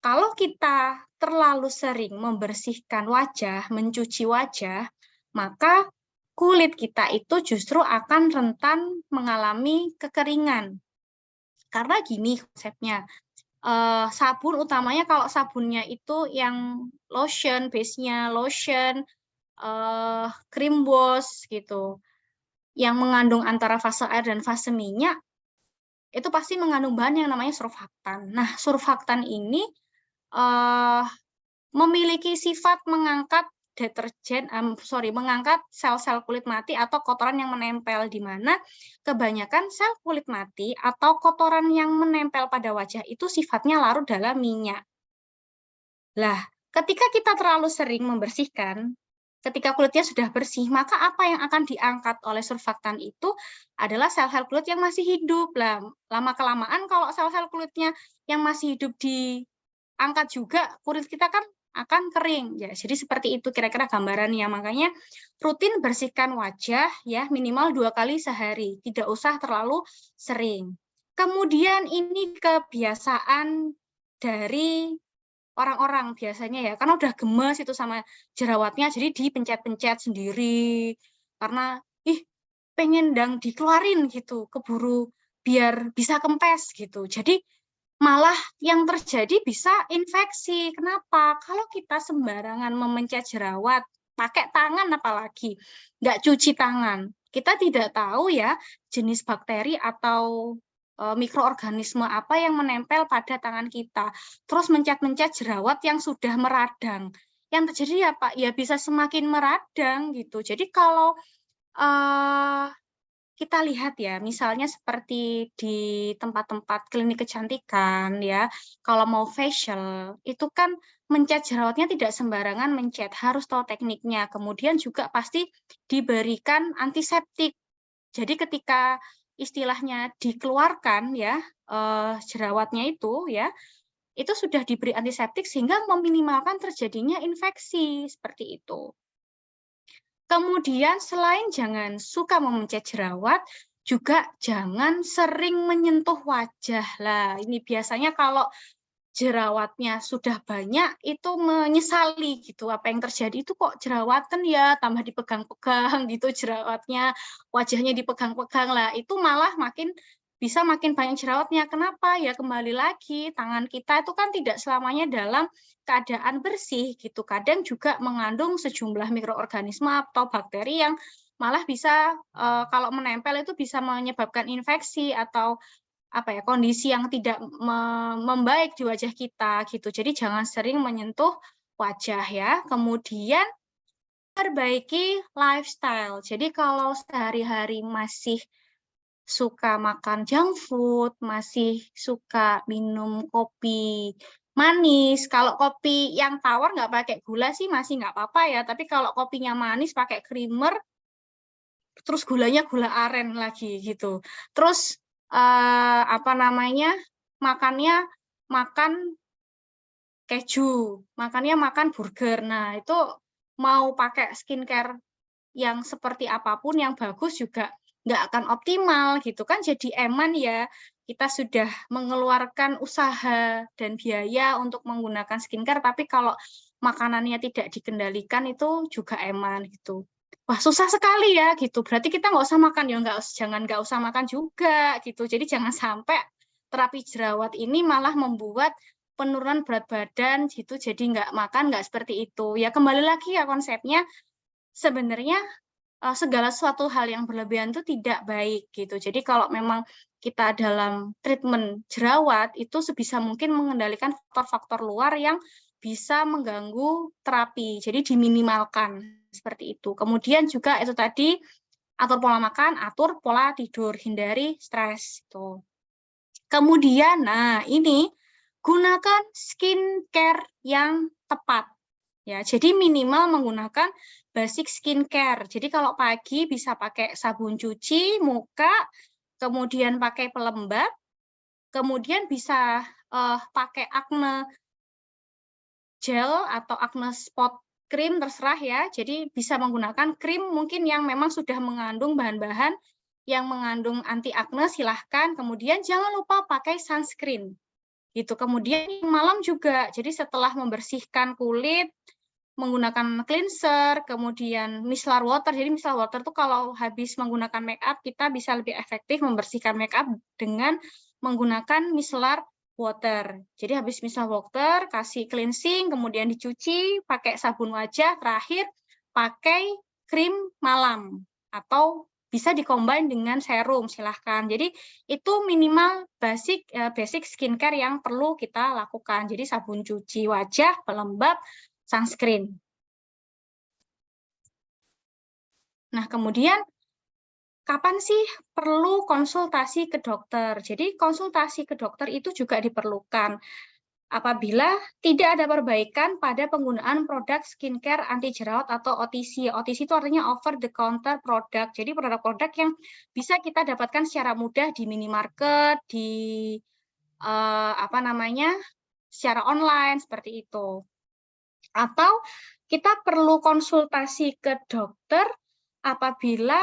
B: Kalau kita terlalu sering membersihkan wajah, mencuci wajah, maka kulit kita itu justru akan rentan mengalami kekeringan. Karena gini konsepnya, sabun utamanya kalau sabunnya itu yang lotion, base-nya lotion, cream wash gitu, yang mengandung antara fase air dan fase minyak, itu pasti mengandung bahan yang namanya surfaktan. Nah, surfaktan ini memiliki sifat mengangkat mengangkat sel-sel kulit mati atau kotoran yang menempel, di mana kebanyakan sel kulit mati atau kotoran yang menempel pada wajah itu sifatnya larut dalam minyak. Lah, ketika kita terlalu sering membersihkan, ketika kulitnya sudah bersih, maka apa yang akan diangkat oleh surfaktan itu adalah sel-sel kulit yang masih hidup. Lah, lama-kelamaan kalau sel-sel kulitnya yang masih hidup diangkat juga, kulit kita kan akan kering ya. Jadi seperti itu kira-kira gambarannya. Makanya rutin bersihkan wajah ya, minimal 2 kali sehari, tidak usah terlalu sering. Kemudian ini kebiasaan dari orang-orang biasanya ya, karena udah gemes itu sama jerawatnya, jadi dipencet-pencet sendiri karena pengen dang dikeluarin gitu, keburu biar bisa kempes gitu. Jadi malah yang terjadi bisa infeksi. Kenapa? Kalau kita sembarangan memencet jerawat, pakai tangan apalagi, nggak cuci tangan, kita tidak tahu ya jenis bakteri atau mikroorganisme apa yang menempel pada tangan kita. Terus mencet-mencet jerawat yang sudah meradang. Yang terjadi apa? Ya bisa semakin meradang gitu. Jadi kalau kita lihat ya, misalnya seperti di tempat-tempat klinik kecantikan ya, kalau mau facial, itu kan mencet jerawatnya tidak sembarangan mencet, harus tahu tekniknya. Kemudian juga pasti diberikan antiseptik. Jadi ketika istilahnya dikeluarkan ya, jerawatnya itu ya, itu sudah diberi antiseptik sehingga meminimalkan terjadinya infeksi, seperti itu. Kemudian selain jangan suka memencet jerawat, juga jangan sering menyentuh wajah. Lah, ini biasanya kalau jerawatnya sudah banyak, itu menyesali gitu, apa yang terjadi itu kok jerawatan ya, tambah dipegang-pegang gitu jerawatnya, wajahnya dipegang-pegang lah, itu malah bisa makin banyak jerawatnya. Kenapa? Ya kembali lagi, tangan kita itu kan tidak selamanya dalam keadaan bersih gitu, kadang juga mengandung sejumlah mikroorganisme atau bakteri yang malah bisa kalau menempel itu bisa menyebabkan infeksi atau kondisi yang tidak membaik di wajah kita gitu. Jadi jangan sering menyentuh wajah ya. Kemudian perbaiki lifestyle. Jadi kalau sehari-hari masih suka makan junk food, masih suka minum kopi manis. Kalau kopi yang tawar nggak pakai gula sih masih nggak apa-apa ya. Tapi kalau kopinya manis pakai creamer, terus gulanya gula aren lagi gitu. Terus makan keju, makannya makan burger. Nah, itu mau pakai skincare yang seperti apapun yang bagus juga nggak akan optimal gitu kan. Jadi eman ya, kita sudah mengeluarkan usaha dan biaya untuk menggunakan skincare, tapi kalau makanannya tidak dikendalikan itu juga eman gitu. Wah, susah sekali ya gitu. Berarti kita nggak usah makan ya, nggak usah makan juga gitu. Jadi jangan sampai terapi jerawat ini malah membuat penurunan berat badan gitu. Jadi nggak makan nggak seperti itu. Ya kembali lagi ya konsepnya, sebenarnya segala suatu hal yang berlebihan itu tidak baik gitu. Jadi kalau memang kita dalam treatment jerawat itu sebisa mungkin mengendalikan faktor-faktor luar yang bisa mengganggu terapi. Jadi diminimalkan seperti itu. Kemudian juga itu tadi atur pola makan, atur pola tidur, hindari stres itu. Kemudian ini gunakan skincare yang tepat. Ya, jadi minimal menggunakan basic skincare. Jadi kalau pagi bisa pakai sabun cuci muka, kemudian pakai pelembab, kemudian bisa pakai acne gel atau acne spot cream terserah ya. Jadi bisa menggunakan krim mungkin yang memang sudah mengandung bahan-bahan yang mengandung anti acne, silahkan. Kemudian jangan lupa pakai sunscreen. Gitu. Kemudian malam juga. Jadi setelah membersihkan kulit, menggunakan cleanser, kemudian micellar water. Jadi micellar water itu kalau habis menggunakan make up, kita bisa lebih efektif membersihkan make up dengan menggunakan micellar water. Jadi habis micellar water, kasih cleansing, kemudian dicuci, pakai sabun wajah, terakhir pakai krim malam. Atau bisa dikombin dengan serum, silahkan. Jadi itu minimal basic skincare yang perlu kita lakukan. Jadi sabun cuci wajah, pelembab, sunscreen. Nah, kemudian kapan sih perlu konsultasi ke dokter? Jadi konsultasi ke dokter itu juga diperlukan apabila tidak ada perbaikan pada penggunaan produk skincare anti jerawat atau OTC. OTC itu artinya over the counter product. Jadi produk-produk yang bisa kita dapatkan secara mudah di minimarket, di secara online seperti itu. Atau kita perlu konsultasi ke dokter apabila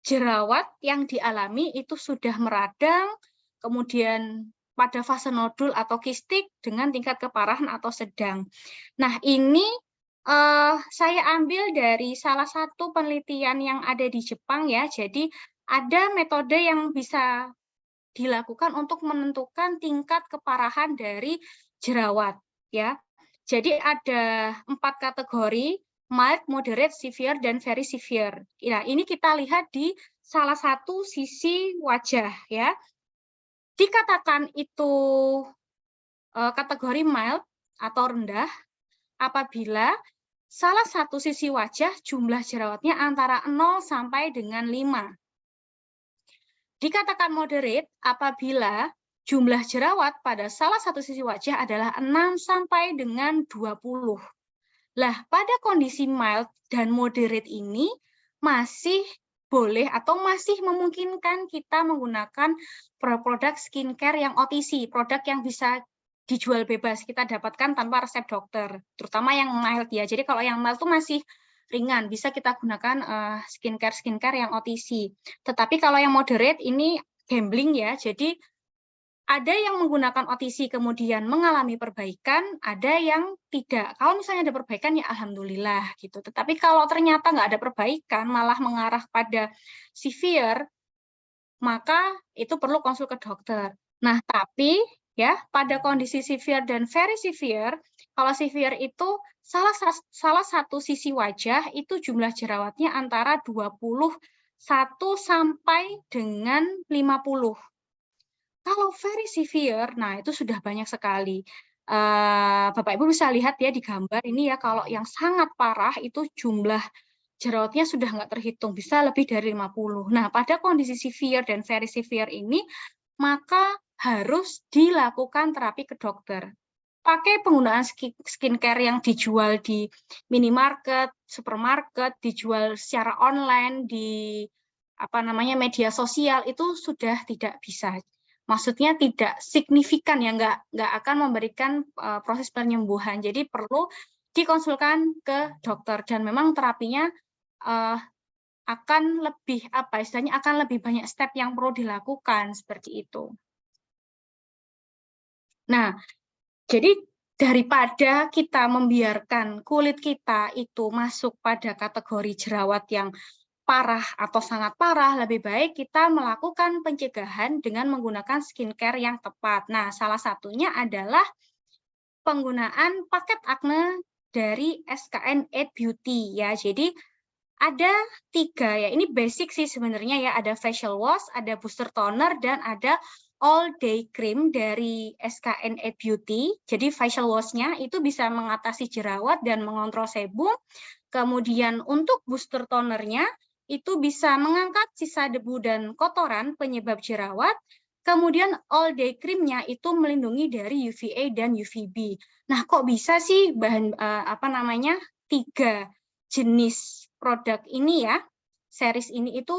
B: jerawat yang dialami itu sudah meradang, kemudian pada fase nodul atau kistik dengan tingkat keparahan atau sedang. Nah, ini saya ambil dari salah satu penelitian yang ada di Jepang ya. Jadi ada metode yang bisa dilakukan untuk menentukan tingkat keparahan dari jerawat ya. Jadi ada 4 kategori, mild, moderate, severe, dan very severe. Nah, ini kita lihat di salah satu sisi wajah ya. Dikatakan itu kategori mild atau rendah apabila salah satu sisi wajah jumlah jerawatnya antara 0 sampai dengan 5. Dikatakan moderate apabila jumlah jerawat pada salah satu sisi wajah adalah 6 sampai dengan 20. Lah, pada kondisi mild dan moderate ini masih boleh atau masih memungkinkan kita menggunakan produk skincare yang OTC, produk yang bisa dijual bebas, kita dapatkan tanpa resep dokter, terutama yang mild ya. Jadi kalau yang mild itu masih ringan, bisa kita gunakan skincare yang OTC. Tetapi kalau yang moderate ini gambling ya, jadi ada yang menggunakan OTC kemudian mengalami perbaikan, ada yang tidak. Kalau misalnya ada perbaikan ya alhamdulillah gitu. Tetapi kalau ternyata nggak ada perbaikan, malah mengarah pada severe, maka itu perlu konsul ke dokter. Nah, tapi ya pada kondisi severe dan very severe, kalau severe itu salah satu sisi wajah itu jumlah jerawatnya antara 21 sampai dengan 50. Kalau very severe, nah itu sudah banyak sekali. Bapak Ibu bisa lihat ya di gambar ini ya, kalau yang sangat parah itu jumlah jerawatnya sudah nggak terhitung, bisa lebih dari 50. Nah, pada kondisi severe dan very severe ini, maka harus dilakukan terapi ke dokter. Pakai penggunaan skincare yang dijual di minimarket, supermarket, dijual secara online, di media sosial, itu sudah tidak bisa. Maksudnya tidak signifikan ya, nggak akan memberikan proses penyembuhan. Jadi perlu dikonsulkan ke dokter dan memang terapinya akan lebih istilahnya akan lebih banyak step yang perlu dilakukan seperti itu. Nah, jadi daripada kita membiarkan kulit kita itu masuk pada kategori jerawat yang parah atau sangat parah, lebih baik kita melakukan pencegahan dengan menggunakan skincare yang tepat. Nah, salah satunya adalah penggunaan paket akne dari SKN 8 Beauty ya. Jadi ada 3 ya, ini basic sih sebenarnya ya, ada facial wash, ada booster toner, dan ada all day cream dari SKN 8 Beauty. Jadi facial wash-nya itu bisa mengatasi jerawat dan mengontrol sebum. Kemudian untuk booster tonernya itu bisa mengangkat sisa debu dan kotoran penyebab jerawat. Kemudian all day cream-nya itu melindungi dari UVA dan UVB. Nah, kok bisa sih bahan 3 jenis produk ini ya, series ini itu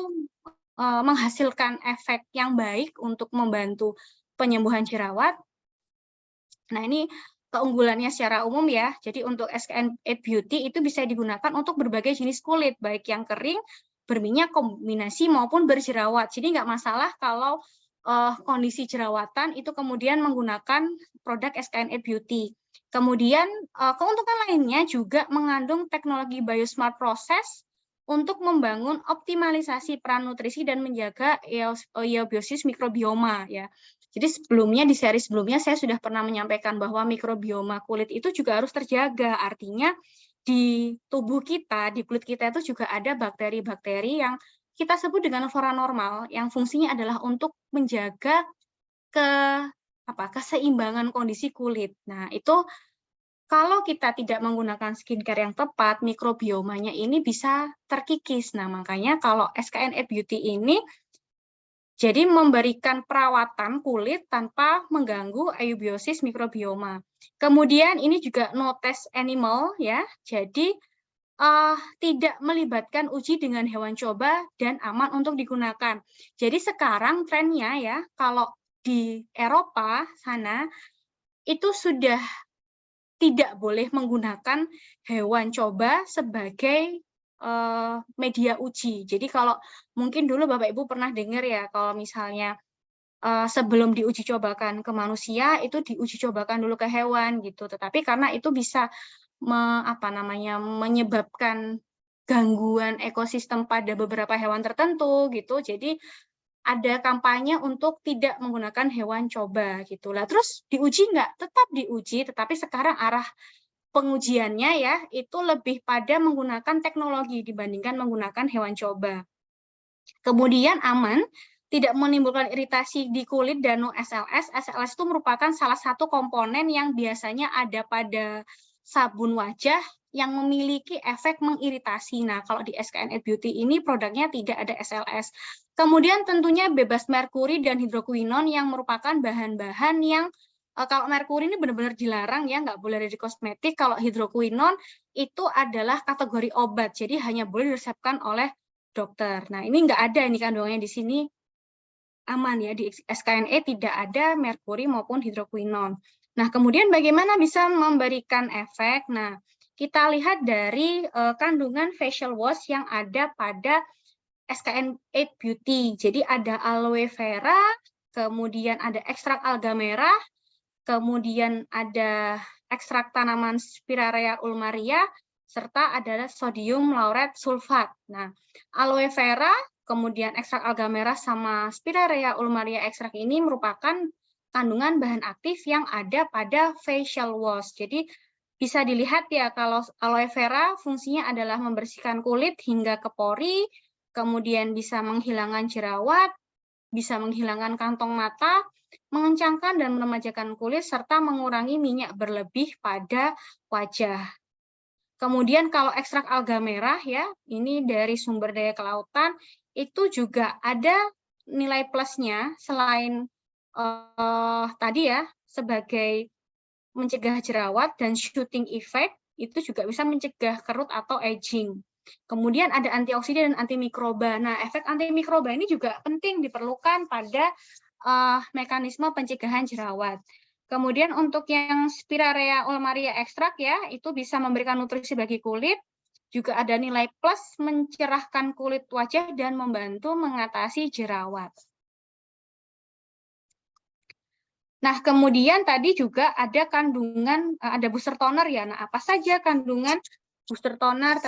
B: menghasilkan efek yang baik untuk membantu penyembuhan jerawat. Nah, ini keunggulannya secara umum ya. Jadi untuk SKN 8 Beauty itu bisa digunakan untuk berbagai jenis kulit, baik yang kering, berminyak, kombinasi maupun berjerawat. Jadi nggak masalah kalau kondisi jerawatan itu kemudian menggunakan produk SKN 8 Beauty. Kemudian keuntungan lainnya juga mengandung teknologi biosmart process untuk membangun optimalisasi peran nutrisi dan menjaga eubiosis mikrobioma ya. Jadi sebelumnya di seri sebelumnya saya sudah pernah menyampaikan bahwa mikrobioma kulit itu juga harus terjaga. Artinya di tubuh kita, di kulit kita itu juga ada bakteri-bakteri yang kita sebut dengan flora normal yang fungsinya adalah untuk menjaga keseimbangan kondisi kulit. Nah, itu kalau kita tidak menggunakan skincare yang tepat, mikrobiomanya ini bisa terkikis. Nah, makanya kalau SKN 8 Beauty ini jadi memberikan perawatan kulit tanpa mengganggu eubiosis mikrobioma. Kemudian ini juga no test animal ya. Jadi tidak melibatkan uji dengan hewan coba dan aman untuk digunakan. Jadi sekarang trennya ya, kalau di Eropa sana itu sudah tidak boleh menggunakan hewan coba sebagai media uji. Jadi kalau mungkin dulu Bapak Ibu pernah dengar ya, kalau misalnya sebelum diuji cobakan ke manusia itu diuji cobakan dulu ke hewan gitu. Tetapi karena itu bisa menyebabkan gangguan ekosistem pada beberapa hewan tertentu gitu. Jadi ada kampanye untuk tidak menggunakan hewan coba gitu lah. Terus diuji nggak? Tetap diuji, tetapi sekarang arah pengujiannya ya itu lebih pada menggunakan teknologi dibandingkan menggunakan hewan coba. Kemudian aman, tidak menimbulkan iritasi di kulit dan no SLS. SLS itu merupakan salah satu komponen yang biasanya ada pada sabun wajah yang memiliki efek mengiritasi. Nah, kalau di SKN 8 Beauty ini produknya tidak ada SLS. Kemudian tentunya bebas merkuri dan hidrokuinon yang merupakan bahan-bahan yang kalau merkuri ini benar-benar dilarang ya, nggak boleh ada di kosmetik. Kalau hidrokuinon itu adalah kategori obat, jadi hanya boleh diresepkan oleh dokter. Nah, ini nggak ada ini kandungannya di sini aman ya, di SKNE tidak ada merkuri maupun hidroquinon. Nah, kemudian bagaimana bisa memberikan efek? Nah, kita lihat dari kandungan facial wash yang ada pada SKN8 Beauty. Jadi ada aloe vera, kemudian ada ekstrak alga merah, kemudian ada ekstrak tanaman Spiraea ulmaria, serta ada sodium lauret sulfat. Nah, aloe vera, kemudian ekstrak alga merah sama Spiraea ulmaria ekstrak ini merupakan kandungan bahan aktif yang ada pada facial wash. Jadi bisa dilihat ya, kalau aloe vera fungsinya adalah membersihkan kulit hingga ke pori, kemudian bisa menghilangkan jerawat, bisa menghilangkan kantong mata, mengencangkan dan meremajakan kulit, serta mengurangi minyak berlebih pada wajah. Kemudian kalau ekstrak alga merah ya, ini dari sumber daya kelautan, itu juga ada nilai plusnya selain tadi ya, sebagai mencegah jerawat dan shooting effect, itu juga bisa mencegah kerut atau aging. Kemudian ada antioksidan dan antimikroba. Nah, efek antimikroba ini juga penting diperlukan pada mekanisme pencegahan jerawat. Kemudian untuk yang Spiraea ulmaria ekstrak ya, itu bisa memberikan nutrisi bagi kulit, juga ada nilai plus mencerahkan kulit wajah dan membantu mengatasi jerawat. Nah, kemudian tadi juga ada kandungan, ada booster toner ya. Nah, apa saja kandungan booster toner?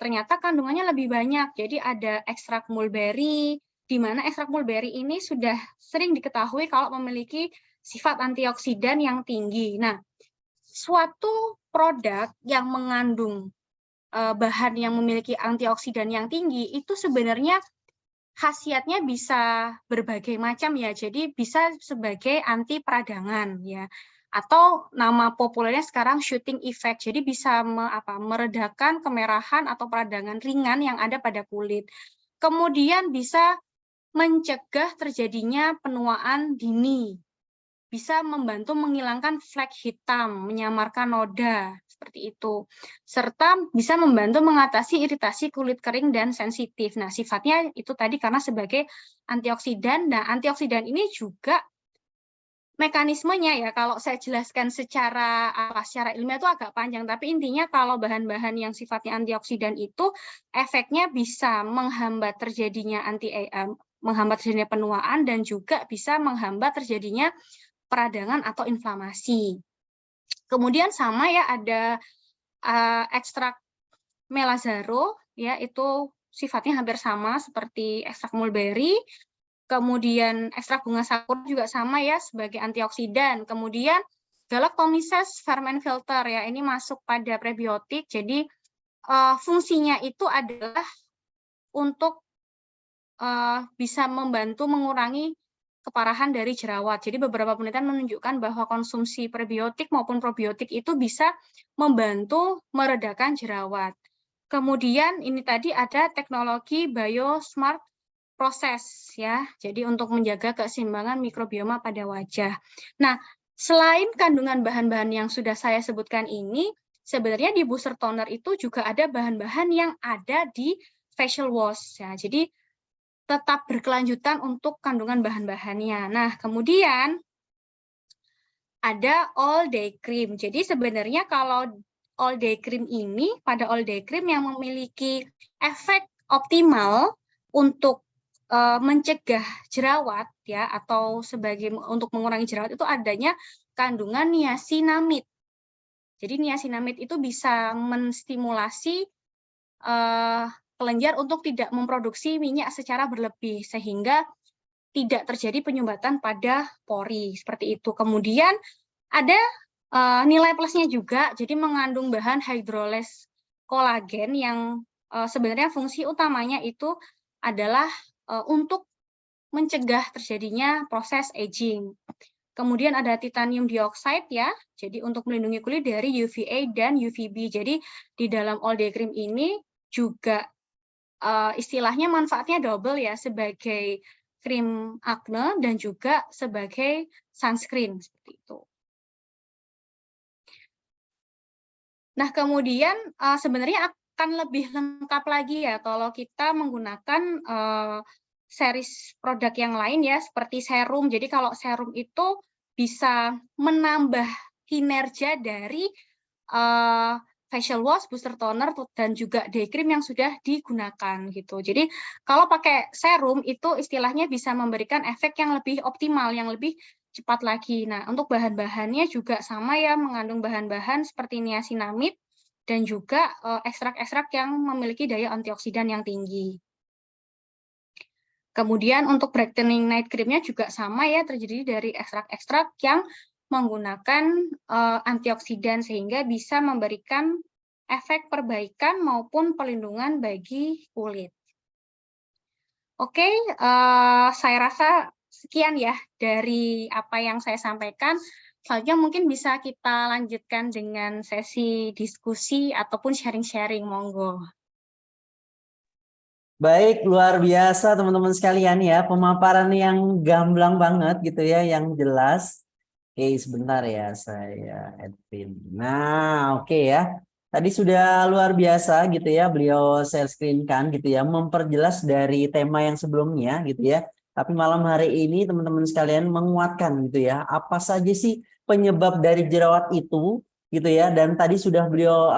B: Ternyata kandungannya lebih banyak. Jadi ada ekstrak mulberry, di mana ekstrak mulberry ini sudah sering diketahui kalau memiliki sifat antioksidan yang tinggi. Nah, suatu produk yang mengandung bahan yang memiliki antioksidan yang tinggi itu sebenarnya khasiatnya bisa berbagai macam ya, jadi bisa sebagai anti peradangan ya, atau nama populernya sekarang shooting effect, jadi bisa meredakan kemerahan atau peradangan ringan yang ada pada kulit. Kemudian bisa mencegah terjadinya penuaan dini, bisa membantu menghilangkan flek hitam, menyamarkan noda, seperti itu. Serta bisa membantu mengatasi iritasi kulit kering dan sensitif. Nah, sifatnya itu tadi karena sebagai antioksidan. Nah, antioksidan ini juga mekanismenya ya, kalau saya jelaskan secara ilmiah itu agak panjang, tapi intinya kalau bahan-bahan yang sifatnya antioksidan itu efeknya bisa menghambat terjadinya penuaan dan juga bisa menghambat terjadinya peradangan atau inflamasi. Kemudian sama ya, ada ekstrak melazaro ya, itu sifatnya hampir sama seperti ekstrak mulberry. Kemudian ekstrak bunga sakura juga sama ya sebagai antioksidan. Kemudian Galactomyces ferment filter ya, ini masuk pada prebiotik. Jadi fungsinya itu adalah untuk bisa membantu mengurangi keparahan dari jerawat. Jadi beberapa penelitian menunjukkan bahwa konsumsi prebiotik maupun probiotik itu bisa membantu meredakan jerawat. Kemudian ini tadi ada teknologi biosmart proses ya. Jadi untuk menjaga keseimbangan mikrobioma pada wajah. Nah, selain kandungan bahan-bahan yang sudah saya sebutkan ini, sebenarnya di booster toner itu juga ada bahan-bahan yang ada di facial wash ya. Jadi tetap berkelanjutan untuk kandungan bahan-bahannya. Nah, kemudian ada all day cream. Jadi sebenarnya kalau all day cream ini, pada all day cream yang memiliki efek optimal untuk mencegah jerawat ya, atau sebagai untuk mengurangi jerawat, itu adanya kandungan niacinamide. Jadi niacinamide itu bisa menstimulasi kelenjar untuk tidak memproduksi minyak secara berlebih, sehingga tidak terjadi penyumbatan pada pori, seperti itu. Kemudian ada nilai plusnya juga, jadi mengandung bahan hydrolase kolagen yang sebenarnya fungsi utamanya itu adalah untuk mencegah terjadinya proses aging. Kemudian ada titanium dioxide ya, jadi untuk melindungi kulit dari UVA dan UVB. Jadi di dalam all day cream ini juga istilahnya manfaatnya double ya, sebagai krim akne dan juga sebagai sunscreen, seperti itu. Nah, kemudian sebenarnya akan lebih lengkap lagi ya kalau kita menggunakan series produk yang lain ya, seperti serum. Jadi kalau serum itu bisa menambah kinerja dari facial wash, booster toner, dan juga day cream yang sudah digunakan gitu. Jadi kalau pakai serum itu istilahnya bisa memberikan efek yang lebih optimal, yang lebih cepat lagi. Nah, untuk bahan-bahannya juga sama ya, mengandung bahan-bahan seperti niacinamide dan juga ekstrak-ekstrak yang memiliki daya antioksidan yang tinggi. Kemudian untuk brightening night cream-nya juga sama ya, terdiri dari ekstrak-ekstrak yang menggunakan antioksidan sehingga bisa memberikan efek perbaikan maupun pelindungan bagi kulit. Oke, saya rasa sekian ya dari apa yang saya sampaikan. Selanjutnya mungkin bisa kita lanjutkan dengan sesi diskusi ataupun sharing-sharing, monggo.
A: Baik, luar biasa teman-teman sekalian ya, pemaparan yang gamblang banget gitu ya, yang jelas. Oke, sebentar ya, saya admin. Nah, oke ya. Tadi sudah luar biasa gitu ya, beliau share screen kan gitu ya, memperjelas dari tema yang sebelumnya gitu ya. Tapi malam hari ini teman-teman sekalian menguatkan gitu ya, apa saja sih penyebab dari jerawat itu gitu ya. Dan tadi sudah beliau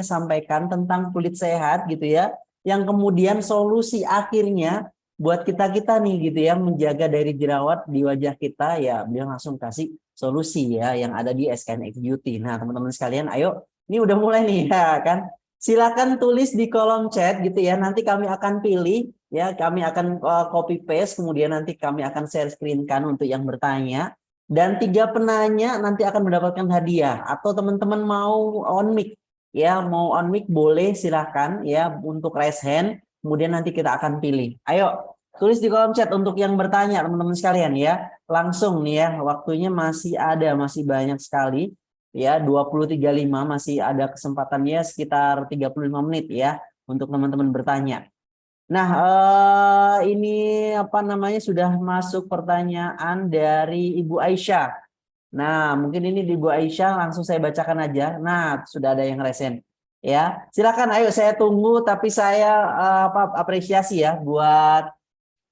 A: sampaikan tentang kulit sehat gitu ya, yang kemudian solusi akhirnya buat kita nih gitu ya, menjaga dari jerawat di wajah kita ya, beliau langsung kasih solusi ya yang ada di SKNX Beauty. Nah, teman-teman sekalian, ayo, ini udah mulai nih ya kan. Silakan tulis di kolom chat gitu ya. Nanti kami akan pilih ya, kami akan copy paste, kemudian nanti kami akan share screen kan untuk yang bertanya. Dan 3 penanya nanti akan mendapatkan hadiah. Atau teman-teman mau on mic ya, mau on mic boleh, silahkan ya untuk raise hand, kemudian nanti kita akan pilih. Ayo tulis di kolom chat untuk yang bertanya teman-teman sekalian ya, langsung nih ya, waktunya masih ada, masih banyak sekali ya, 20.35 masih ada kesempatannya sekitar 35 menit ya untuk teman-teman bertanya. Nah, ini sudah masuk pertanyaan dari Ibu Aisyah. Nah, mungkin ini di Bu Aisyah langsung saya bacakan aja. Nah, sudah ada yang resen. Ya, silakan ayo saya tunggu, tapi saya apresiasi ya buat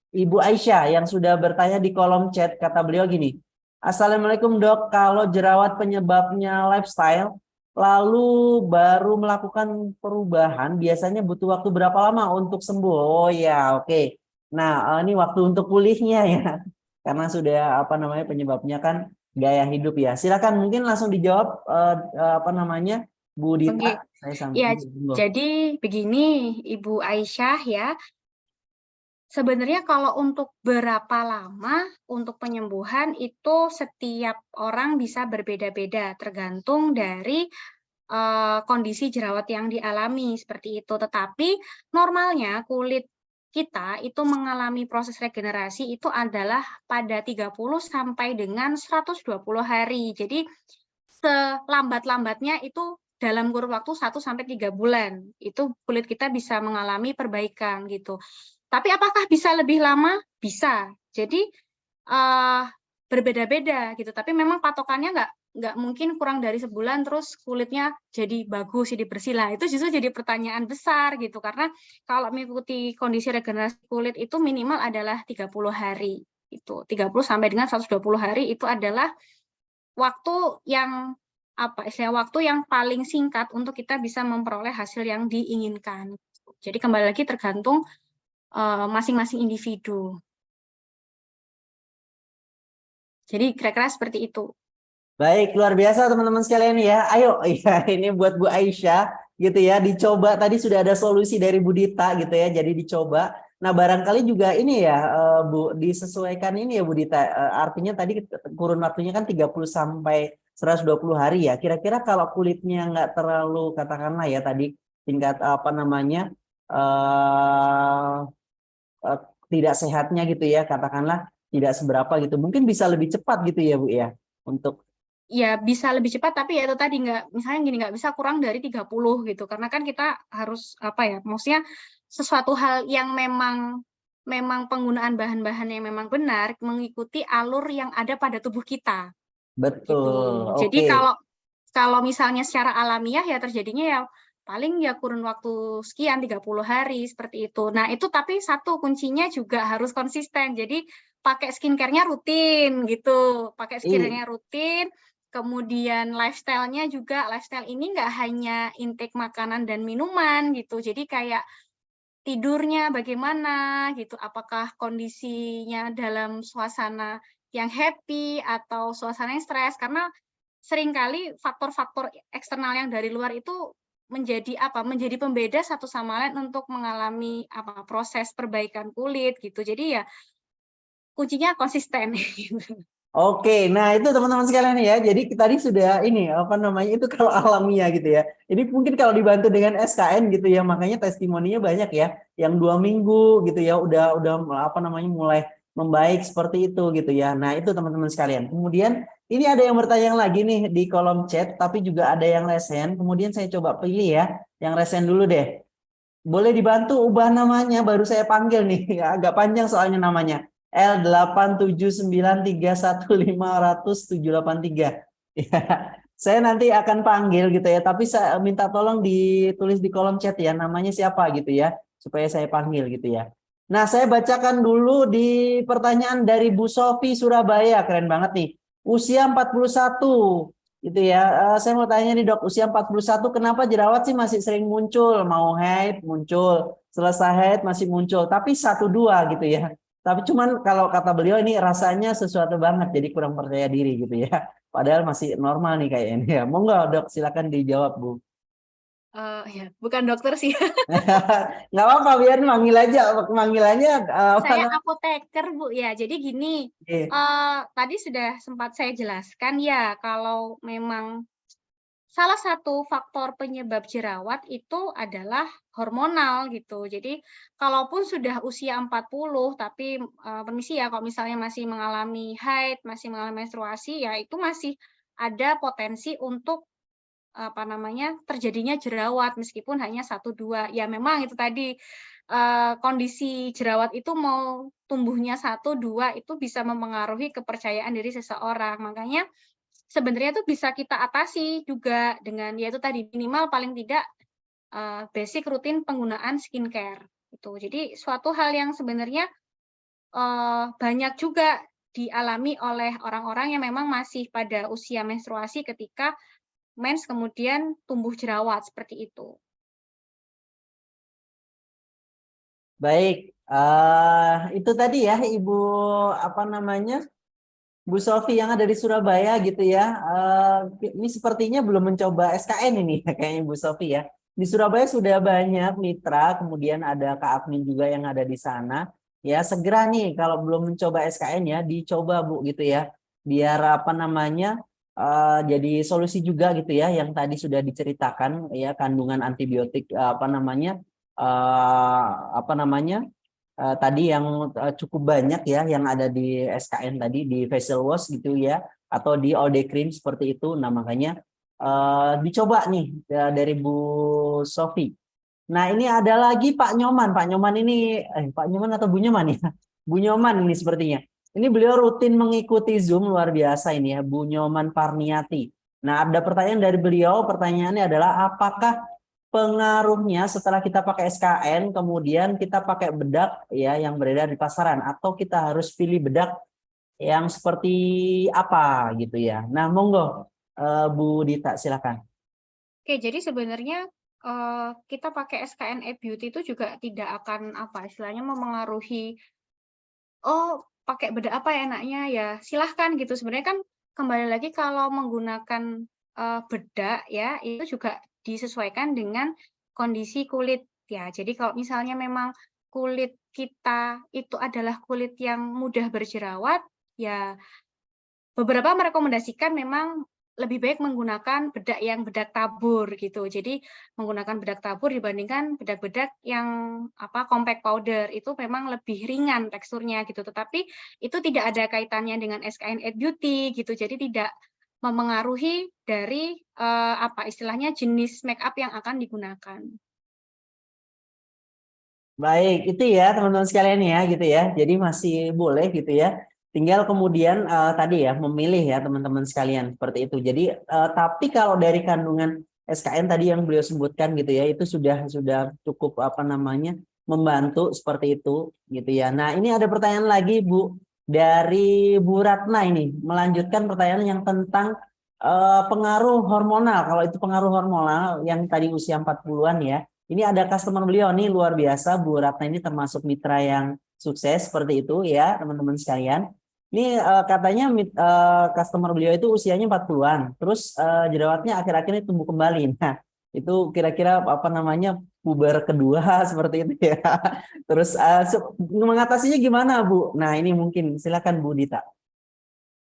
A: Ibu Aisyah yang sudah bertanya di kolom chat. Kata beliau gini, Assalamualaikum dok, kalau jerawat penyebabnya lifestyle, lalu baru melakukan perubahan, biasanya butuh waktu berapa lama untuk sembuh? Oh ya, oke. Nah, ini waktu untuk pulihnya ya, karena sudah penyebabnya kan gaya hidup ya. Silakan mungkin langsung dijawab Bu
B: Oke.
A: Dita. Saya
B: Ya,
A: sambung.
B: jadi begini Ibu Aisyah ya. Sebenarnya kalau untuk berapa lama untuk penyembuhan itu setiap orang bisa berbeda-beda tergantung dari kondisi jerawat yang dialami seperti itu. Tetapi normalnya kulit kita itu mengalami proses regenerasi itu adalah pada 30 sampai dengan 120 hari. Jadi selambat-lambatnya itu dalam kurun waktu 1 sampai 3 bulan. Itu kulit kita bisa mengalami perbaikan gitu. Tapi apakah bisa lebih lama? Bisa. Jadi berbeda-beda gitu. Tapi memang patokannya nggak mungkin kurang dari sebulan terus kulitnya jadi bagus, jadi bersih lah. Itu justru jadi pertanyaan besar gitu. Karena kalau mengikuti kondisi regenerasi kulit itu minimal adalah 30 hari. Itu 30 sampai dengan 120 hari itu adalah waktu yang waktu yang paling singkat untuk kita bisa memperoleh hasil yang diinginkan. Jadi kembali lagi tergantung masing-masing individu. Jadi kira-kira seperti itu.
A: Baik, luar biasa teman-teman sekalian ya. Ayo, ya ini buat Bu Aisyah gitu ya. Dicoba, tadi sudah ada solusi dari Bu Dita gitu ya. Jadi dicoba. Nah, barangkali juga ini ya Bu, disesuaikan ini ya Bu Dita. Artinya tadi kurun waktunya kan 30 sampai 120 hari ya. Kira-kira kalau kulitnya nggak terlalu katakanlah ya tadi tingkat eh, tidak sehatnya gitu ya, katakanlah tidak seberapa gitu. Mungkin bisa lebih cepat gitu ya Bu ya untuk
B: Ya bisa lebih cepat, tapi ya itu tadi misalnya gini, nggak bisa kurang dari 30 gitu. Karena kan kita harus maksudnya sesuatu hal yang memang penggunaan bahan-bahan yang memang benar mengikuti alur yang ada pada tubuh kita.
A: betul.
B: Gitu. Jadi
A: Oke.
B: kalau misalnya secara alamiah ya terjadinya ya paling ya kurun waktu sekian 30 hari seperti itu. Nah, itu tapi satu kuncinya juga harus konsisten. Jadi pakai skincare-nya rutin gitu. Pakai skincare-nya rutin, kemudian lifestyle-nya juga, lifestyle ini nggak hanya intake makanan dan minuman gitu. Jadi kayak tidurnya bagaimana gitu, apakah kondisinya dalam suasana yang happy atau suasana yang stres, karena seringkali faktor-faktor eksternal yang dari luar itu menjadi pembeda satu sama lain untuk mengalami proses perbaikan kulit gitu. Jadi ya kuncinya konsisten gitu.
C: Oke, nah itu teman-teman sekalian ya. Jadi tadi sudah ini apa namanya itu kalau alamiah gitu ya. Ini mungkin kalau dibantu dengan SKN gitu ya, makanya testimoninya banyak ya. Yang 2 minggu gitu ya, udah apa namanya mulai membaik seperti itu gitu ya. Nah itu teman-teman sekalian. Kemudian ini ada yang bertanya lagi nih di kolom chat, tapi juga ada yang resen. Kemudian saya coba pilih ya, yang resen dulu deh. Boleh dibantu ubah namanya, baru saya panggil nih. Agak panjang soalnya namanya. L87931500783. Ya, saya nanti akan panggil gitu ya, tapi saya minta tolong ditulis di kolom chat ya, namanya siapa gitu ya, supaya saya panggil gitu ya. Nah, saya bacakan dulu di pertanyaan dari Bu Sofi Surabaya, keren banget nih. Usia 41 gitu ya. Saya mau tanya nih Dok, usia 41 kenapa jerawat sih masih sering muncul? Mau haid muncul, selesai haid masih muncul, tapi 1-2 gitu ya. Tapi cuman kalau kata beliau ini rasanya sesuatu banget, jadi kurang percaya diri gitu ya. Padahal masih normal nih kayaknya. Ya, monggo Dok, silakan dijawab Bu.
B: Ya, bukan dokter sih.
C: Nggak apa-apa, biar manggil aja, manggilannya
B: Saya apoteker, Bu, ya. Jadi gini, tadi sudah sempat saya jelaskan ya, kalau memang salah satu faktor penyebab jerawat itu adalah hormonal gitu. Jadi kalaupun sudah usia 40 tapi permisi ya, kalau misalnya masih mengalami haid, masih mengalami menstruasi ya itu masih ada potensi untuk terjadinya jerawat meskipun hanya 1-2. Ya memang itu tadi kondisi jerawat itu mau tumbuhnya 1-2 itu bisa mempengaruhi kepercayaan diri seseorang. Makanya sebenarnya itu bisa kita atasi juga dengan yaitu tadi minimal paling tidak basic rutin penggunaan skincare itu. Jadi suatu hal yang sebenarnya banyak juga dialami oleh orang-orang yang memang masih pada usia menstruasi ketika mens kemudian tumbuh jerawat seperti itu.
C: Baik, itu tadi ya Ibu apa namanya Bu Sofi yang ada di Surabaya gitu ya. Ini sepertinya belum mencoba SKN ini kayaknya Bu Sofi ya. Di Surabaya sudah banyak mitra, kemudian ada Kak Admin juga yang ada di sana. Ya segera nih kalau belum mencoba SKN ya dicoba Bu gitu ya. Biar apa namanya jadi solusi juga gitu ya yang tadi sudah diceritakan ya kandungan antibiotik apa namanya tadi yang cukup banyak ya yang ada di SKN tadi di facial wash gitu ya atau di all day cream seperti itu. Nah makanya dicoba nih dari Bu Sofi. Nah ini ada lagi Pak Nyoman. Pak Nyoman ini Pak Nyoman atau Bu Nyoman ya? Bu Nyoman ini sepertinya. Ini beliau rutin mengikuti Zoom luar biasa ini ya, Bu Nyoman Parniati. Nah ada pertanyaan dari beliau. Pertanyaannya adalah apakah pengaruhnya setelah kita pakai SKN kemudian kita pakai bedak ya yang beredar di pasaran atau kita harus pilih bedak yang seperti apa gitu ya. Nah, monggo Bu Dita silakan.
B: Oke, jadi sebenarnya kita pakai SKN e-beauty itu juga tidak akan istilahnya memengaruhi pakai bedak apa ya enaknya ya silahkan gitu. Sebenarnya kan kembali lagi kalau menggunakan bedak ya itu juga disesuaikan dengan kondisi kulit ya. Jadi kalau misalnya memang kulit kita itu adalah kulit yang mudah berjerawat ya beberapa merekomendasikan memang lebih baik menggunakan bedak yang bedak tabur gitu. Jadi menggunakan bedak tabur dibandingkan bedak-bedak yang compact powder itu memang lebih ringan teksturnya gitu. Tetapi itu tidak ada kaitannya dengan SKN e-beauty gitu. Jadi tidak memengaruhi dari istilahnya jenis make up yang akan digunakan.
C: Baik, itu ya teman-teman sekalian ya gitu ya. Jadi masih boleh gitu ya. Tinggal kemudian tadi ya memilih ya teman-teman sekalian seperti itu. Jadi tapi kalau dari kandungan SKN tadi yang beliau sebutkan gitu ya, itu sudah cukup apa namanya membantu seperti itu gitu ya. Nah, ini ada pertanyaan lagi Bu dari Bu Ratna ini, melanjutkan pertanyaan yang tentang pengaruh hormonal. Kalau itu pengaruh hormonal yang tadi usia 40-an ya. Ini ada customer beliau nih luar biasa, Bu Ratna ini termasuk mitra yang sukses seperti itu ya, teman-teman sekalian. Ini katanya customer beliau itu usianya 40-an. Terus jerawatnya akhir-akhir ini tumbuh kembali. Nah, itu kira-kira apa namanya puber kedua seperti itu ya. Terus mengatasinya gimana, Bu? Nah, ini mungkin silakan Bu Dita.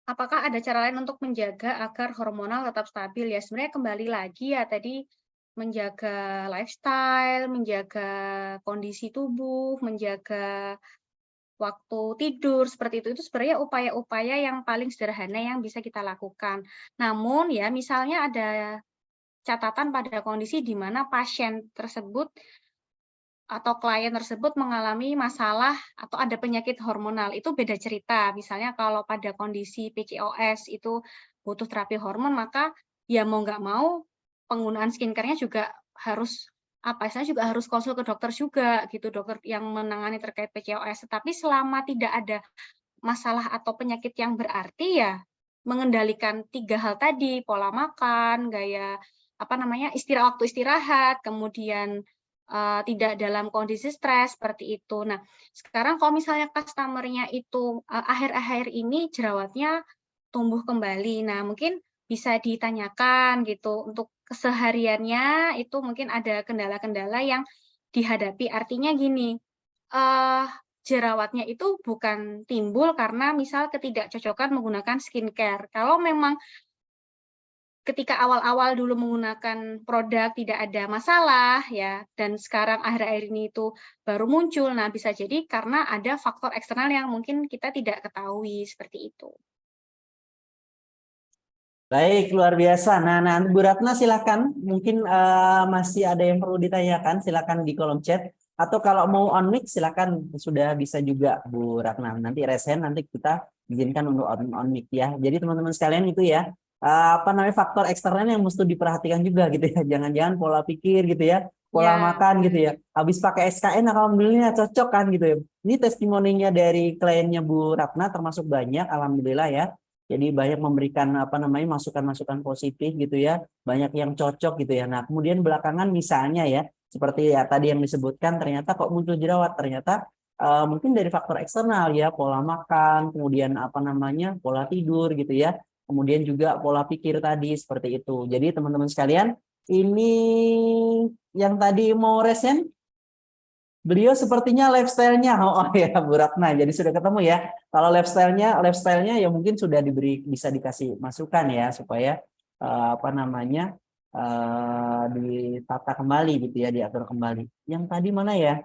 B: Apakah ada cara lain untuk menjaga agar hormonal tetap stabil ya? Sebenarnya kembali lagi ya tadi menjaga lifestyle, menjaga kondisi tubuh, menjaga waktu tidur seperti itu sebenarnya upaya-upaya yang paling sederhana yang bisa kita lakukan. Namun ya misalnya ada catatan pada kondisi di mana pasien tersebut atau klien tersebut mengalami masalah atau ada penyakit hormonal, itu beda cerita. Misalnya kalau pada kondisi PCOS itu butuh terapi hormon, maka ya mau nggak mau penggunaan skincare-nya juga harus saya juga harus konsul ke dokter juga gitu, dokter yang menangani terkait PCOS. Tetapi selama tidak ada masalah atau penyakit yang berarti ya mengendalikan 3 hal tadi, pola makan, gaya waktu istirahat, kemudian tidak dalam kondisi stres seperti itu. Nah, sekarang kalau misalnya customer-nya itu akhir-akhir ini jerawatnya tumbuh kembali. Nah, mungkin bisa ditanyakan gitu untuk kesehariannya itu mungkin ada kendala-kendala yang dihadapi. Artinya gini, jerawatnya itu bukan timbul karena misal ketidakcocokan menggunakan skincare. Kalau memang ketika awal-awal dulu menggunakan produk tidak ada masalah ya, dan sekarang akhir-akhir ini itu baru muncul. Nah, bisa jadi karena ada faktor eksternal yang mungkin kita tidak ketahui seperti itu.
C: Baik, luar biasa. Nah, Bu Ratna silakan. Mungkin masih ada yang perlu ditanyakan, silakan di kolom chat. Atau kalau mau on mic, silakan sudah bisa juga Bu Ratna. Nanti resen, nanti kita izinkan untuk on mic ya. Jadi teman-teman sekalian itu ya, apa namanya faktor eksternal yang mesti diperhatikan juga gitu ya. Jangan-jangan pola pikir gitu ya, pola
B: Ya,
C: makan gitu ya. Habis pakai SKN, alhamdulillah cocok kan gitu ya. Ini testimoninya dari kliennya Bu Ratna termasuk banyak, alhamdulillah ya. Jadi banyak memberikan apa namanya masukan-masukan positif gitu ya, banyak yang cocok gitu ya. Nah, kemudian belakangan misalnya ya, seperti ya tadi yang disebutkan ternyata kok muncul jerawat, ternyata mungkin dari faktor eksternal ya, pola makan, kemudian apa namanya pola tidur gitu ya, kemudian juga pola pikir tadi seperti itu. Jadi teman-teman sekalian, ini yang tadi mau resen beliau sepertinya lifestyle-nya, oh ya Bu Ratna, jadi sudah ketemu ya. Kalau lifestyle-nya ya mungkin sudah bisa dikasih masukan ya supaya apa namanya ditata kembali gitu ya, diatur kembali. Yang tadi mana ya?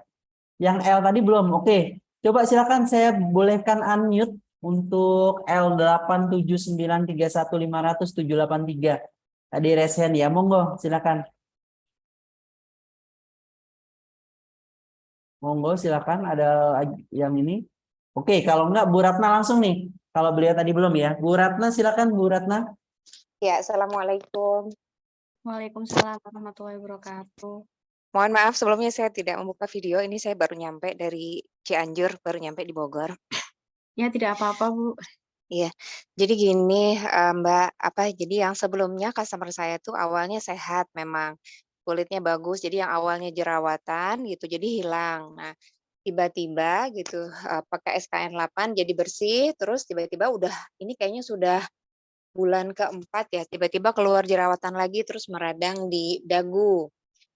C: Yang L tadi belum. Oke, coba silakan saya bolehkan unmute untuk L87931500783. Tadi resen ya, monggo silakan. Monggo silakan ada yang ini. Oke, kalau enggak Bu Ratna langsung nih. Kalau beliau tadi belum ya. Bu Ratna silakan Bu Ratna.
D: Ya, Assalamualaikum.
B: Waalaikumsalam warahmatullahi wabarakatuh.
D: Mohon maaf sebelumnya saya tidak membuka video, ini saya baru nyampe dari Cianjur, baru nyampe di Bogor.
B: Ya, tidak apa-apa, Bu.
D: Iya, jadi gini Mbak, jadi yang sebelumnya customer saya tuh awalnya sehat memang, kulitnya bagus, jadi yang awalnya jerawatan gitu, jadi hilang. Nah, tiba-tiba gitu pakai SKN 8 jadi bersih, terus tiba-tiba udah ini kayaknya sudah bulan keempat ya, tiba-tiba keluar jerawatan lagi terus meradang di dagu.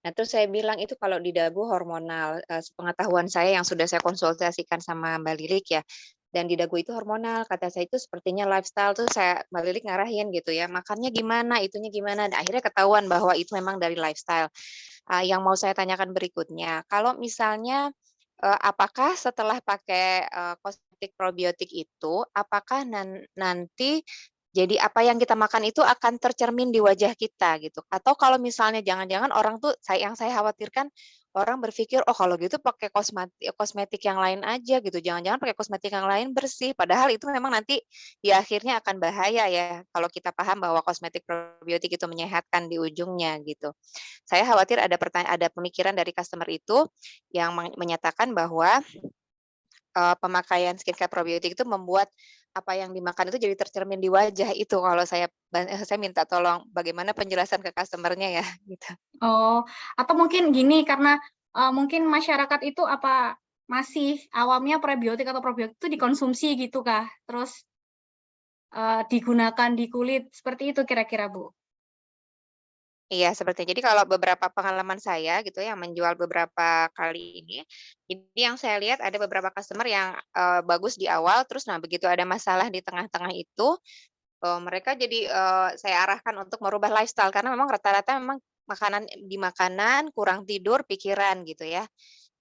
D: Nah, terus saya bilang itu kalau di dagu hormonal, sepengetahuan saya yang sudah saya konsultasikan sama Mbak Lilik ya, dan di dagu itu hormonal, kata saya itu sepertinya lifestyle tuh Mbak Lilik ngarahin gitu ya, makannya gimana, itunya gimana, dan akhirnya ketahuan bahwa itu memang dari lifestyle. Yang mau saya tanyakan berikutnya, kalau misalnya, apakah setelah pakai, kosmetik probiotik itu, apakah nanti jadi apa yang kita makan itu akan tercermin di wajah kita gitu? Atau kalau misalnya jangan-jangan orang tuh yang saya khawatirkan, orang berpikir, "Oh kalau gitu pakai kosmetik yang lain aja," gitu, jangan-jangan pakai kosmetik yang lain bersih, padahal itu memang nanti di akhirnya akan bahaya ya, kalau kita paham bahwa kosmetik probiotik itu menyehatkan di ujungnya gitu. Saya khawatir ada pemikiran dari customer itu yang menyatakan bahwa pemakaian skincare probiotik itu membuat apa yang dimakan itu jadi tercermin di wajah itu kalau saya minta tolong bagaimana penjelasan ke customer-nya ya, gitu.
B: Oh, atau mungkin gini karena mungkin masyarakat itu apa masih awamnya prebiotik atau probiotik itu dikonsumsi gitu kah? Terus digunakan di kulit seperti itu kira-kira Bu?
D: Iya, seperti jadi kalau beberapa pengalaman saya gitu ya, yang menjual beberapa kali ini, jadi yang saya lihat ada beberapa customer yang, bagus di awal, terus nah begitu ada masalah di tengah-tengah itu, mereka jadi, saya arahkan untuk merubah lifestyle karena memang rata-rata memang makanan kurang tidur, pikiran gitu ya.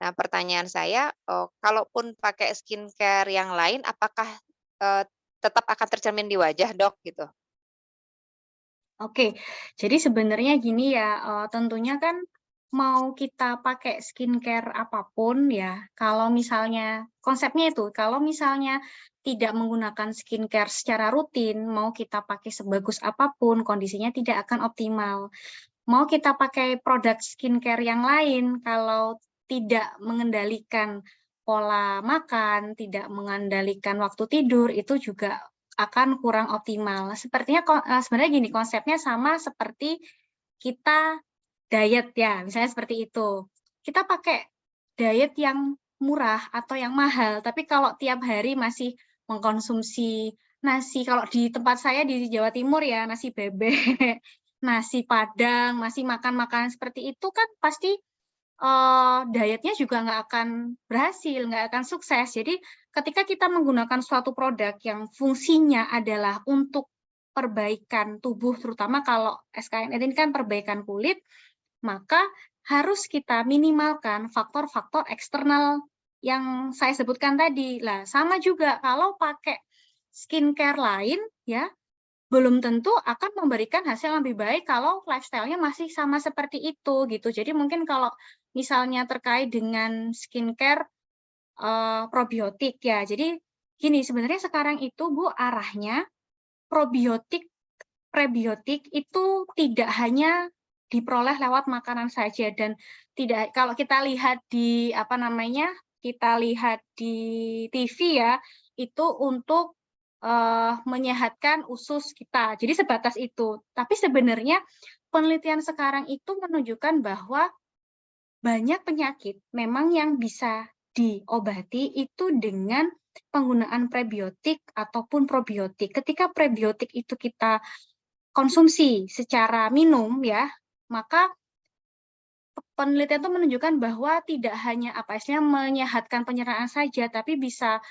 D: Nah pertanyaan saya, kalaupun pakai skincare yang lain apakah, eee, tetap akan tercermin di wajah Dok, gitu?
B: Oke, jadi sebenarnya gini ya, tentunya kan mau kita pakai skincare apapun ya, kalau misalnya konsepnya itu, kalau misalnya tidak menggunakan skincare secara rutin, mau kita pakai sebagus apapun, kondisinya tidak akan optimal. Mau kita pakai produk skincare yang lain, kalau tidak mengendalikan pola makan, tidak mengendalikan waktu tidur, itu juga akan kurang optimal. Sebenarnya gini, konsepnya sama seperti kita diet ya, misalnya seperti itu. Kita pakai diet yang murah atau yang mahal, tapi kalau tiap hari masih mengkonsumsi nasi, kalau di tempat saya di Jawa Timur ya, nasi bebek, nasi Padang, masih makan makanan seperti itu kan pasti dietnya juga nggak akan berhasil, nggak akan sukses. Jadi ketika kita menggunakan suatu produk yang fungsinya adalah untuk perbaikan tubuh, terutama kalau SKNN ini kan perbaikan kulit, maka harus kita minimalkan faktor-faktor eksternal yang saya sebutkan tadi. Lah, sama juga kalau pakai skincare lain ya, belum tentu akan memberikan hasil yang lebih baik kalau lifestyle-nya masih sama seperti itu gitu. Jadi mungkin kalau misalnya terkait dengan skincare probiotik ya. Jadi gini, sebenarnya sekarang itu Bu arahnya probiotik, prebiotik itu tidak hanya diperoleh lewat makanan saja dan tidak kalau kita lihat di apa namanya, kita lihat di TV ya, itu untuk menyehatkan usus kita. Jadi sebatas itu. Tapi sebenarnya penelitian sekarang itu menunjukkan bahwa banyak penyakit memang yang bisa diobati itu dengan penggunaan prebiotik ataupun probiotik. Ketika prebiotik itu kita konsumsi secara minum ya, maka penelitian itu menunjukkan bahwa tidak hanya apa istilahnya menyehatkan pencernaan saja, tapi bisa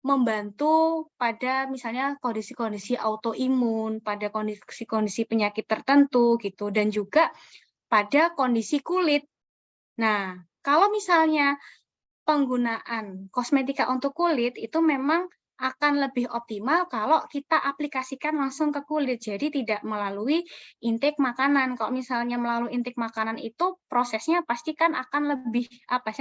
B: membantu pada misalnya kondisi-kondisi autoimun, pada kondisi-kondisi penyakit tertentu gitu, dan juga pada kondisi kulit. Nah, kalau misalnya penggunaan kosmetika untuk kulit itu memang akan lebih optimal kalau kita aplikasikan langsung ke kulit. Jadi tidak melalui intake makanan. Kalau misalnya melalui intake makanan itu prosesnya pasti kan akan lebih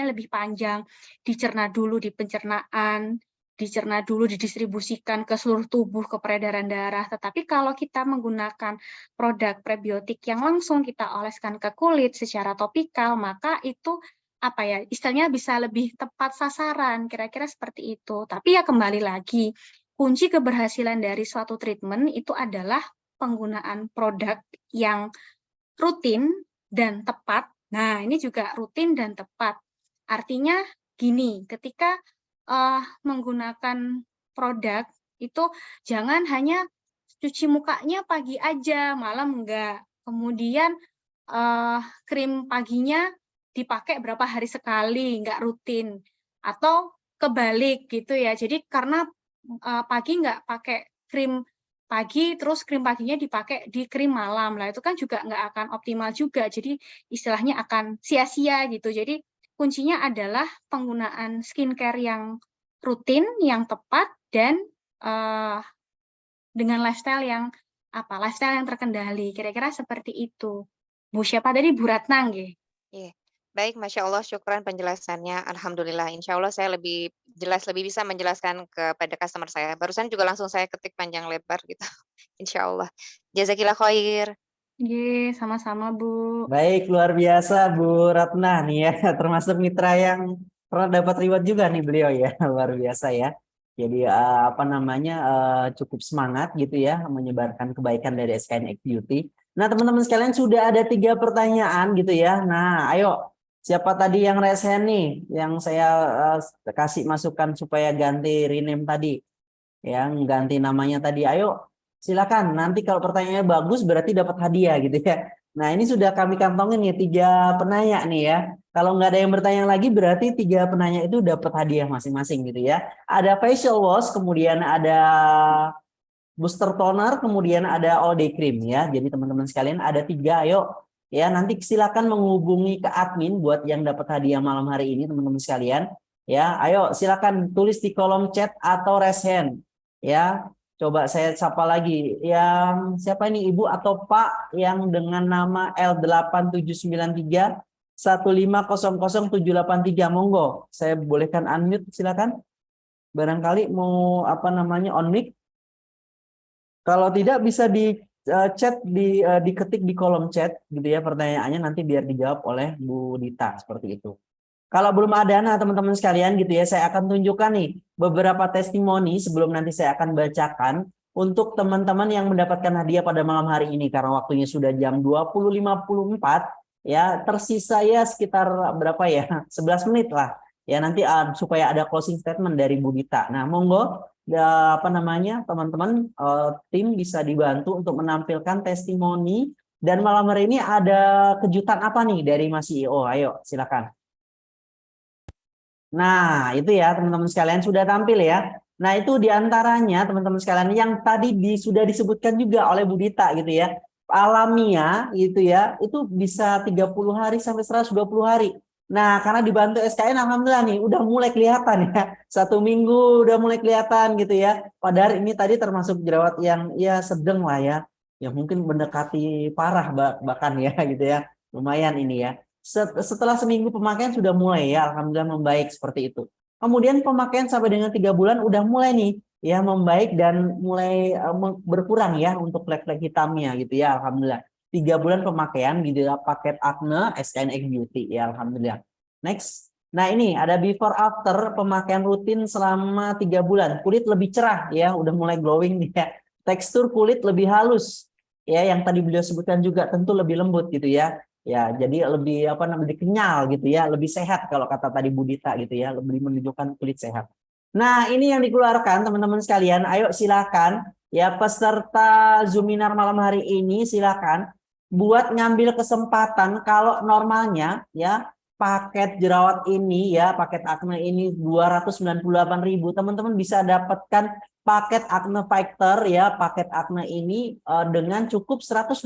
B: lebih panjang. Dicerna dulu di pencernaan, dicerna dulu didistribusikan ke seluruh tubuh ke peredaran darah. Tetapi kalau kita menggunakan produk prebiotik yang langsung kita oleskan ke kulit secara topikal, maka itu apa ya, istilahnya bisa lebih tepat sasaran, kira-kira seperti itu. Tapi ya kembali lagi, kunci keberhasilan dari suatu treatment itu adalah penggunaan produk yang rutin dan tepat. Nah, ini juga rutin dan tepat. Artinya gini, ketika menggunakan produk itu jangan hanya cuci mukanya pagi aja, malam enggak. Kemudian krim paginya dipakai berapa hari sekali, nggak rutin. Atau kebalik gitu ya. Jadi karena pagi nggak pakai krim pagi, terus krim paginya dipakai di krim malam. Lah itu kan juga nggak akan optimal juga. Jadi istilahnya akan sia-sia gitu. Jadi kuncinya adalah penggunaan skincare yang rutin, yang tepat, dan dengan lifestyle yang terkendali. Kira-kira seperti itu. Bu siapa tadi? Bu Ratna nggih?
D: Iya. Baik, Masya Allah, syukran penjelasannya. Alhamdulillah, insya Allah saya lebih jelas, lebih bisa menjelaskan kepada customer saya. Barusan juga langsung saya ketik panjang lebar gitu. Insya Allah. Jazakillah khair.
B: Ye, sama-sama, Bu.
C: Baik, luar biasa Bu Ratna nih ya, termasuk mitra yang pernah dapat reward juga nih beliau ya, luar biasa ya. Jadi apa namanya cukup semangat gitu ya menyebarkan kebaikan dari SKN X Beauty. Nah teman-teman sekalian sudah ada 3 pertanyaan gitu ya. Nah ayo siapa tadi yang raise hand nih, yang saya kasih masukan supaya ganti rename tadi, yang ganti namanya tadi. Ayo silakan. Nanti kalau pertanyaannya bagus berarti dapat hadiah gitu ya. Nah ini sudah kami kantongin nih 3 penanya nih ya. Kalau nggak ada yang bertanya lagi berarti 3 penanya itu dapat hadiah masing-masing gitu ya. Ada facial wash, kemudian ada booster toner, kemudian ada all day cream ya. Jadi teman-teman sekalian ada 3. Ayo ya nanti silakan menghubungi ke admin buat yang dapat hadiah malam hari ini teman-teman sekalian. Ya, ayo silakan tulis di kolom chat atau raise hand. Ya, coba saya sapa lagi. Yang siapa ini Ibu atau Pak yang dengan nama L8793 1500783, monggo. Saya bolehkan unmute, silakan. Barangkali mau apa namanya on mic. Kalau tidak bisa di chat diketik di kolom chat gitu ya pertanyaannya, nanti biar dijawab oleh Bu Dita seperti itu. Kalau belum ada, nah teman-teman sekalian gitu ya, saya akan tunjukkan nih beberapa testimoni sebelum nanti saya akan bacakan untuk teman-teman yang mendapatkan hadiah pada malam hari ini karena waktunya sudah jam 20.54 ya, tersisa ya sekitar berapa ya? 11 menit lah. Ya nanti supaya ada closing statement dari Bu Dita. Nah, monggo apa namanya teman-teman tim bisa dibantu untuk menampilkan testimoni, dan malam hari ini ada kejutan apa nih dari Mas CEO? Ayo silakan. Nah, itu ya teman-teman sekalian sudah tampil ya. Nah, itu diantaranya teman-teman sekalian yang tadi sudah disebutkan juga oleh Bu Dita gitu ya. Alamiah gitu ya, itu bisa 30 hari sampai 120 hari. Nah, karena dibantu SKN alhamdulillah nih udah mulai kelihatan ya. 1 minggu udah mulai kelihatan gitu ya. Padahal ini tadi termasuk jerawat yang ya sedang lah ya. Ya mungkin mendekati parah bahkan ya gitu ya. Lumayan ini ya. Setelah seminggu pemakaian sudah mulai ya alhamdulillah membaik seperti itu. Kemudian pemakaian sampai dengan 3 bulan udah mulai nih ya membaik dan mulai berkurang ya untuk flek-flek hitamnya gitu ya alhamdulillah. 3 bulan pemakaian gitu ya paket Acne SKN X Beauty ya alhamdulillah. Next. Nah ini ada before after pemakaian rutin selama 3 bulan. Kulit lebih cerah ya, udah mulai glowing nih ya. Tekstur kulit lebih halus ya, yang tadi beliau sebutkan juga tentu lebih lembut gitu ya. Ya, jadi lebih apa namanya kenyal gitu ya, lebih sehat kalau kata tadi Bu Dita gitu ya, lebih menunjukkan kulit sehat. Nah, ini yang dikeluarkan teman-teman sekalian. Ayo silakan ya peserta Zoominar malam hari ini silakan buat ngambil kesempatan. Kalau normalnya ya paket jerawat ini ya, paket acne ini 298.000, teman-teman bisa dapatkan paket Acne Fighter ya, paket Acne ini dengan cukup 185.000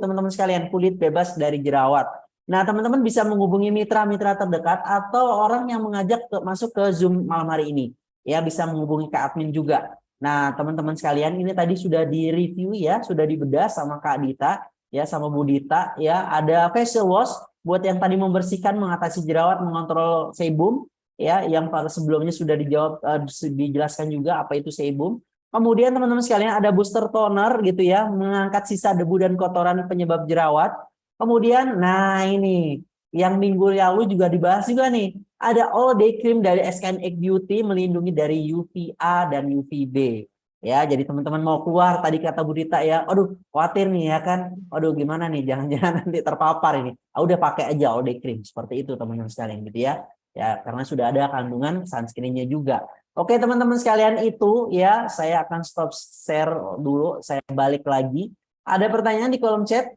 C: teman-teman sekalian, kulit bebas dari jerawat. Nah, teman-teman bisa menghubungi mitra-mitra terdekat atau orang yang mengajak masuk ke Zoom malam hari ini. Ya, bisa menghubungi ke admin juga. Nah, teman-teman sekalian, ini tadi sudah di-review ya, sudah dibedah sama Kak Dita ya, sama Bu Dita ya. Ada facial wash buat yang tadi membersihkan, mengatasi jerawat, mengontrol sebum. Ya, yang pada sebelumnya sudah dijawab dijelaskan juga apa itu sebum. Kemudian teman-teman sekalian ada booster toner gitu ya, mengangkat sisa debu dan kotoran penyebab jerawat. Kemudian nah ini yang minggu lalu juga dibahas juga nih, ada all day cream dari SKN X Beauty melindungi dari UVA dan UVB. Ya, jadi teman-teman mau keluar tadi kata Bu Dita ya, aduh khawatir nih ya kan, aduh gimana nih jangan-jangan nanti terpapar ini. Udah pakai aja all day cream seperti itu teman-teman sekalian gitu ya. Ya, karena sudah ada kandungan sunscreen-nya juga. Oke, teman-teman sekalian itu ya, saya akan stop share dulu, saya balik lagi. Ada pertanyaan di kolom chat?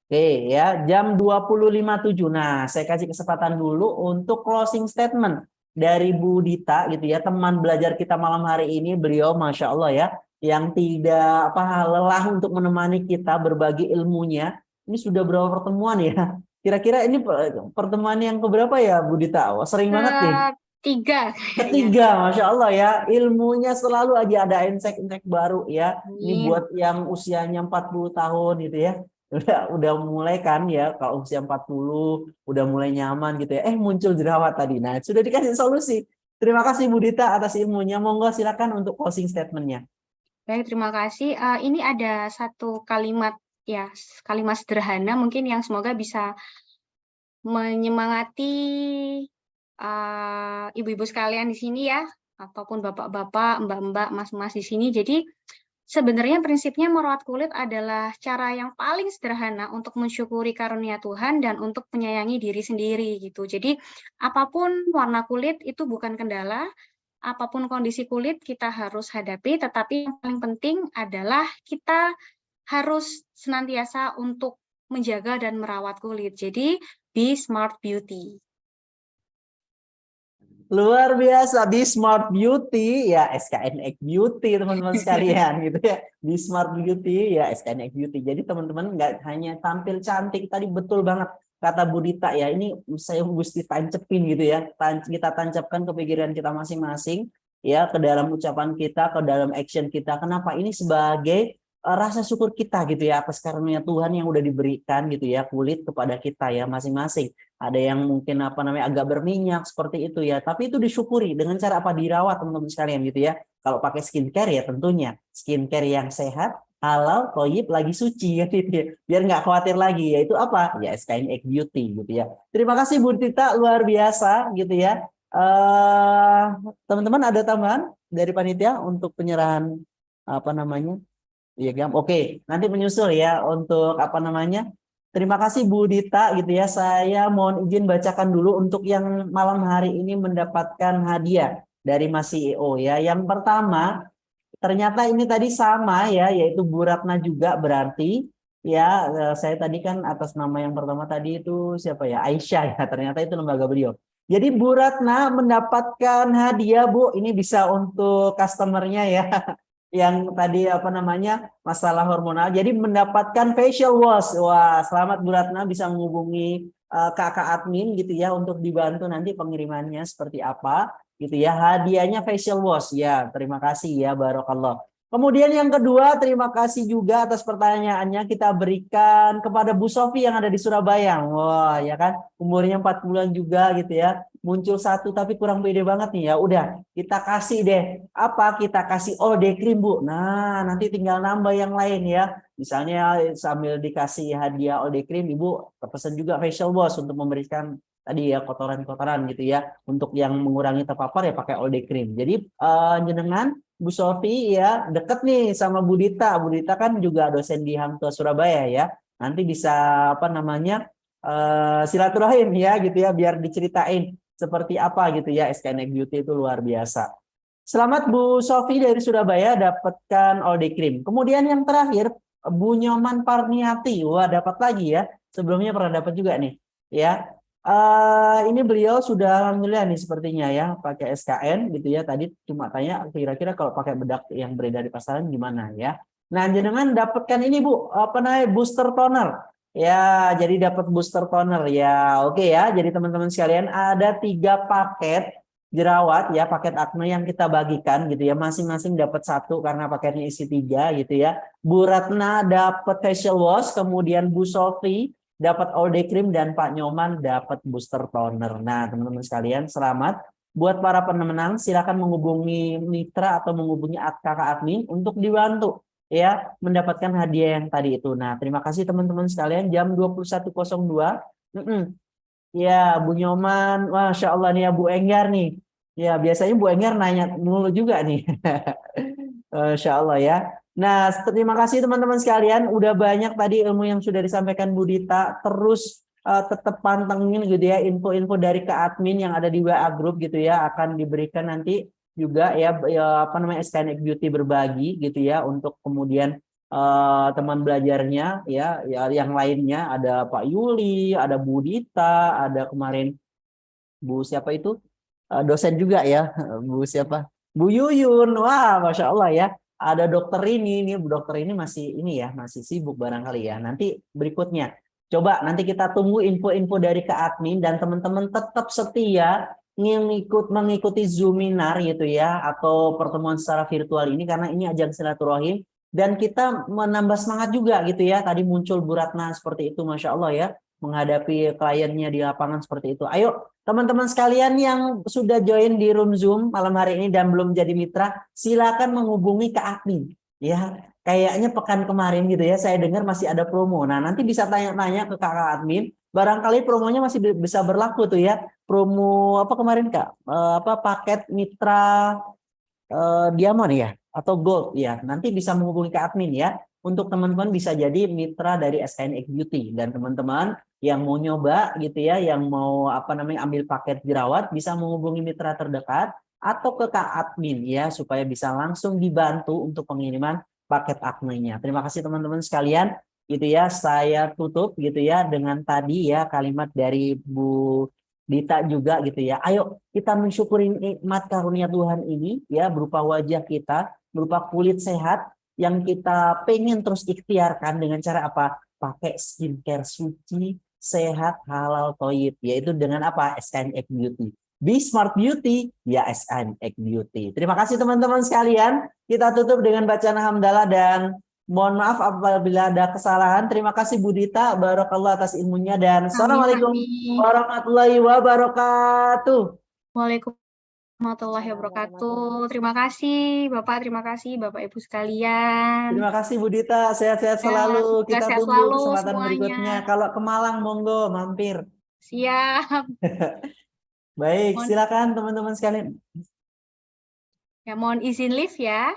C: Oke, ya, jam 20.57. Nah, saya kasih kesempatan dulu untuk closing statement dari Bu Dita gitu ya, teman belajar kita malam hari ini. Beliau Masya Allah ya, yang tidak lelah untuk menemani kita berbagi ilmunya. Ini sudah berapa pertemuan ya? Kira-kira ini pertemuan yang keberapa ya Bu Dita? Wah, sering banget nih.
B: Ketiga kayaknya.
C: Ketiga, Masya Allah ya. Ilmunya selalu aja ada insek-insek baru ya. Ini buat yang usianya 40 tahun gitu ya. Udah mulai kan ya kalau usia 40 udah mulai nyaman gitu ya. Muncul jerawat tadi. Nah, sudah dikasih solusi. Terima kasih Bu Dita atas ilmunya. Monggo silakan untuk closing statement-nya.
B: Baik, terima kasih. Ini ada satu kalimat ya, kalimat sederhana mungkin yang semoga bisa menyemangati ibu-ibu sekalian di sini ya, ataupun bapak-bapak, mbak-mbak, mas-mas di sini. Jadi sebenarnya prinsipnya merawat kulit adalah cara yang paling sederhana untuk mensyukuri karunia Tuhan dan untuk menyayangi diri sendiri gitu. Jadi apapun warna kulit itu bukan kendala, apapun kondisi kulit kita harus hadapi, tetapi yang paling penting adalah kita harus senantiasa untuk menjaga dan merawat kulit. Jadi be smart beauty.
C: Luar biasa, Be Smart Beauty ya, SKNX Beauty teman-teman sekalian gitu ya. Be Smart Beauty ya, SKNX Beauty. Jadi teman-teman nggak hanya tampil cantik, tadi betul banget kata Bu Dita ya. Ini saya mesti tancepin gitu ya. Kita tancapkan ke pikiran kita masing-masing ya, ke dalam ucapan kita, ke dalam action kita. Kenapa? Ini sebagai rasa syukur kita gitu ya atas karunia Tuhan yang udah diberikan gitu ya kulit kepada kita ya masing-masing. Ada yang mungkin agak berminyak seperti itu ya, tapi itu disyukuri dengan cara apa? Dirawat teman-teman sekalian gitu ya. Kalau pakai skincare ya tentunya skincare yang sehat, halal, thayyib, lagi suci ya gitu ya. Biar nggak khawatir lagi, yaitu apa? Ya SKNX Beauty gitu ya. Terima kasih Bu Tita, luar biasa gitu ya. Teman-teman ada tambahan dari panitia untuk penyerahan Iya, Oke, nanti menyusul ya untuk Terima kasih Bu Dita gitu ya. Saya mohon izin bacakan dulu untuk yang malam hari ini mendapatkan hadiah dari Mas CEO ya. Yang pertama, ternyata ini tadi sama ya, yaitu Bu Ratna juga berarti ya. Saya tadi kan atas nama yang pertama tadi itu siapa ya? Aisyah ya. Ternyata itu lembaga beliau. Jadi Bu Ratna mendapatkan hadiah Bu. Ini bisa untuk customernya ya. Yang tadi masalah hormonal, jadi mendapatkan facial wash. Wah, selamat Bu Ratna, bisa menghubungi kakak admin gitu ya untuk dibantu nanti pengirimannya seperti apa gitu ya. Hadiahnya facial wash ya. Terima kasih ya, barokallah. Kemudian yang kedua, terima kasih juga atas pertanyaannya kita berikan kepada Bu Sofi yang ada di Surabaya. Wah, ya kan, umurnya 4 bulan juga gitu ya. Muncul satu tapi kurang pede banget nih ya. Udah, kita kasih deh kita kasih all day cream Bu. Nah, nanti tinggal nambah yang lain ya. Misalnya sambil dikasih hadiah all day cream, Ibu pesan juga facial wash untuk memberikan tadi ya kotoran-kotoran gitu ya. Untuk yang mengurangi terpapar ya pakai all day cream. Jadi jenengan Bu Sofi ya deket nih sama Bu Dita. Bu Dita kan juga dosen di Hang Tua Surabaya ya. Nanti bisa silaturahim ya gitu ya, biar diceritain seperti apa gitu ya. SKNX Beauty itu luar biasa. Selamat Bu Sofi dari Surabaya dapatkan all day cream. Kemudian yang terakhir Bu Nyoman Parniati. Wah, dapat lagi ya. Sebelumnya pernah dapat juga nih. Ya. Ini beliau sudah alhamdulillah nih sepertinya ya pakai SKN gitu ya. Tadi cuma tanya kira-kira kalau pakai bedak yang beredar di pasaran gimana ya. Nah, jenengan dapatkan ini Bu, booster toner. Ya, jadi dapat booster toner ya. Oke ya. Jadi teman-teman sekalian ada 3 paket jerawat ya, paket acne yang kita bagikan gitu ya, masing-masing dapat 1 karena paketnya isi 3 gitu ya. Bu Ratna dapat facial wash, kemudian Bu Sofi dapat all day cream, dan Pak Nyoman dapat booster toner. Nah teman-teman sekalian, selamat. Buat para pemenang silakan menghubungi mitra atau menghubungi kakak admin untuk dibantu ya mendapatkan hadiah yang tadi itu. Nah terima kasih teman-teman sekalian. Jam 21.02 ya Bu Nyoman, Masya Allah nih ya Bu Enggar nih. Ya, biasanya Bu Enggar nanya mulu juga nih. Masya Allah ya. Nah, terima kasih teman-teman sekalian. Udah banyak tadi ilmu yang sudah disampaikan Bu Dita. Terus tetap pantengin gitu ya info-info dari ke admin yang ada di WA Group gitu ya. Akan diberikan nanti juga ya, SKNX Beauty berbagi gitu ya. Untuk kemudian teman belajarnya ya yang lainnya. Ada Pak Yuli, ada Bu Dita, ada kemarin Bu siapa itu? Dosen juga ya, Bu siapa? Bu Yuyun. Wah, Masya Allah ya. Ada dokter ini Bu dokter ini masih masih sibuk barangkali ya. Nanti berikutnya coba nanti kita tunggu info-info dari ke admin, dan teman-teman tetap setia mengikuti Zoominar gitu ya, atau pertemuan secara virtual ini, karena ini ajang silaturahim dan kita menambah semangat juga gitu ya. Tadi muncul Bu Ratna seperti itu, Masya Allah ya, menghadapi kliennya di lapangan seperti itu. Ayo teman-teman sekalian yang sudah join di room Zoom malam hari ini dan belum jadi mitra, silakan menghubungi ke admin ya. Kayaknya pekan kemarin gitu ya, saya dengar masih ada promo. Nah, nanti bisa tanya-tanya ke kakak admin, barangkali promonya masih bisa berlaku tuh ya. Promo apa kemarin Kak? Apa paket mitra Diamond ya atau Gold ya. Nanti bisa menghubungi ke admin ya. Untuk teman-teman bisa jadi mitra dari SKNX Beauty, dan teman-teman yang mau nyoba gitu ya, yang mau apa namanya ambil paket jerawat bisa menghubungi mitra terdekat atau ke Kak admin ya, supaya bisa langsung dibantu untuk pengiriman paket aknenya. Terima kasih teman-teman sekalian gitu ya. Saya tutup gitu ya dengan tadi ya kalimat dari Bu Dita juga gitu ya. Ayo kita mensyukuri nikmat karunia Tuhan ini ya, berupa wajah kita, berupa kulit sehat yang kita pengen terus ikhtiarkan dengan cara apa? Pakai skincare suci, sehat, halal, toyib, yaitu dengan apa? SKNX Beauty. Be Smart Beauty, ya SKNX Beauty. Terima kasih teman-teman sekalian. Kita tutup dengan bacaan hamdalah dan mohon maaf apabila ada kesalahan. Terima kasih Bu Dita, barakallah atas ilmunya, dan assalamualaikum
B: Amin.
C: warahmatullahi wabarakatuh.
B: Waalaikumsalam warahmatullahi wabarakatuh. Terima kasih Bapak Ibu sekalian.
C: Terima kasih Bu Dita, sehat-sehat
B: Ya,
C: selalu.
B: semoga
C: Kita
B: sehat
C: tunggu
B: selalu
C: kesempatan
B: semuanya.
C: berikutnya. Kalau ke Malang, monggo mampir.
B: Siap.
C: Baik,
B: Mohon,
C: silakan teman-teman sekalian.
B: ya mohon izin live ya.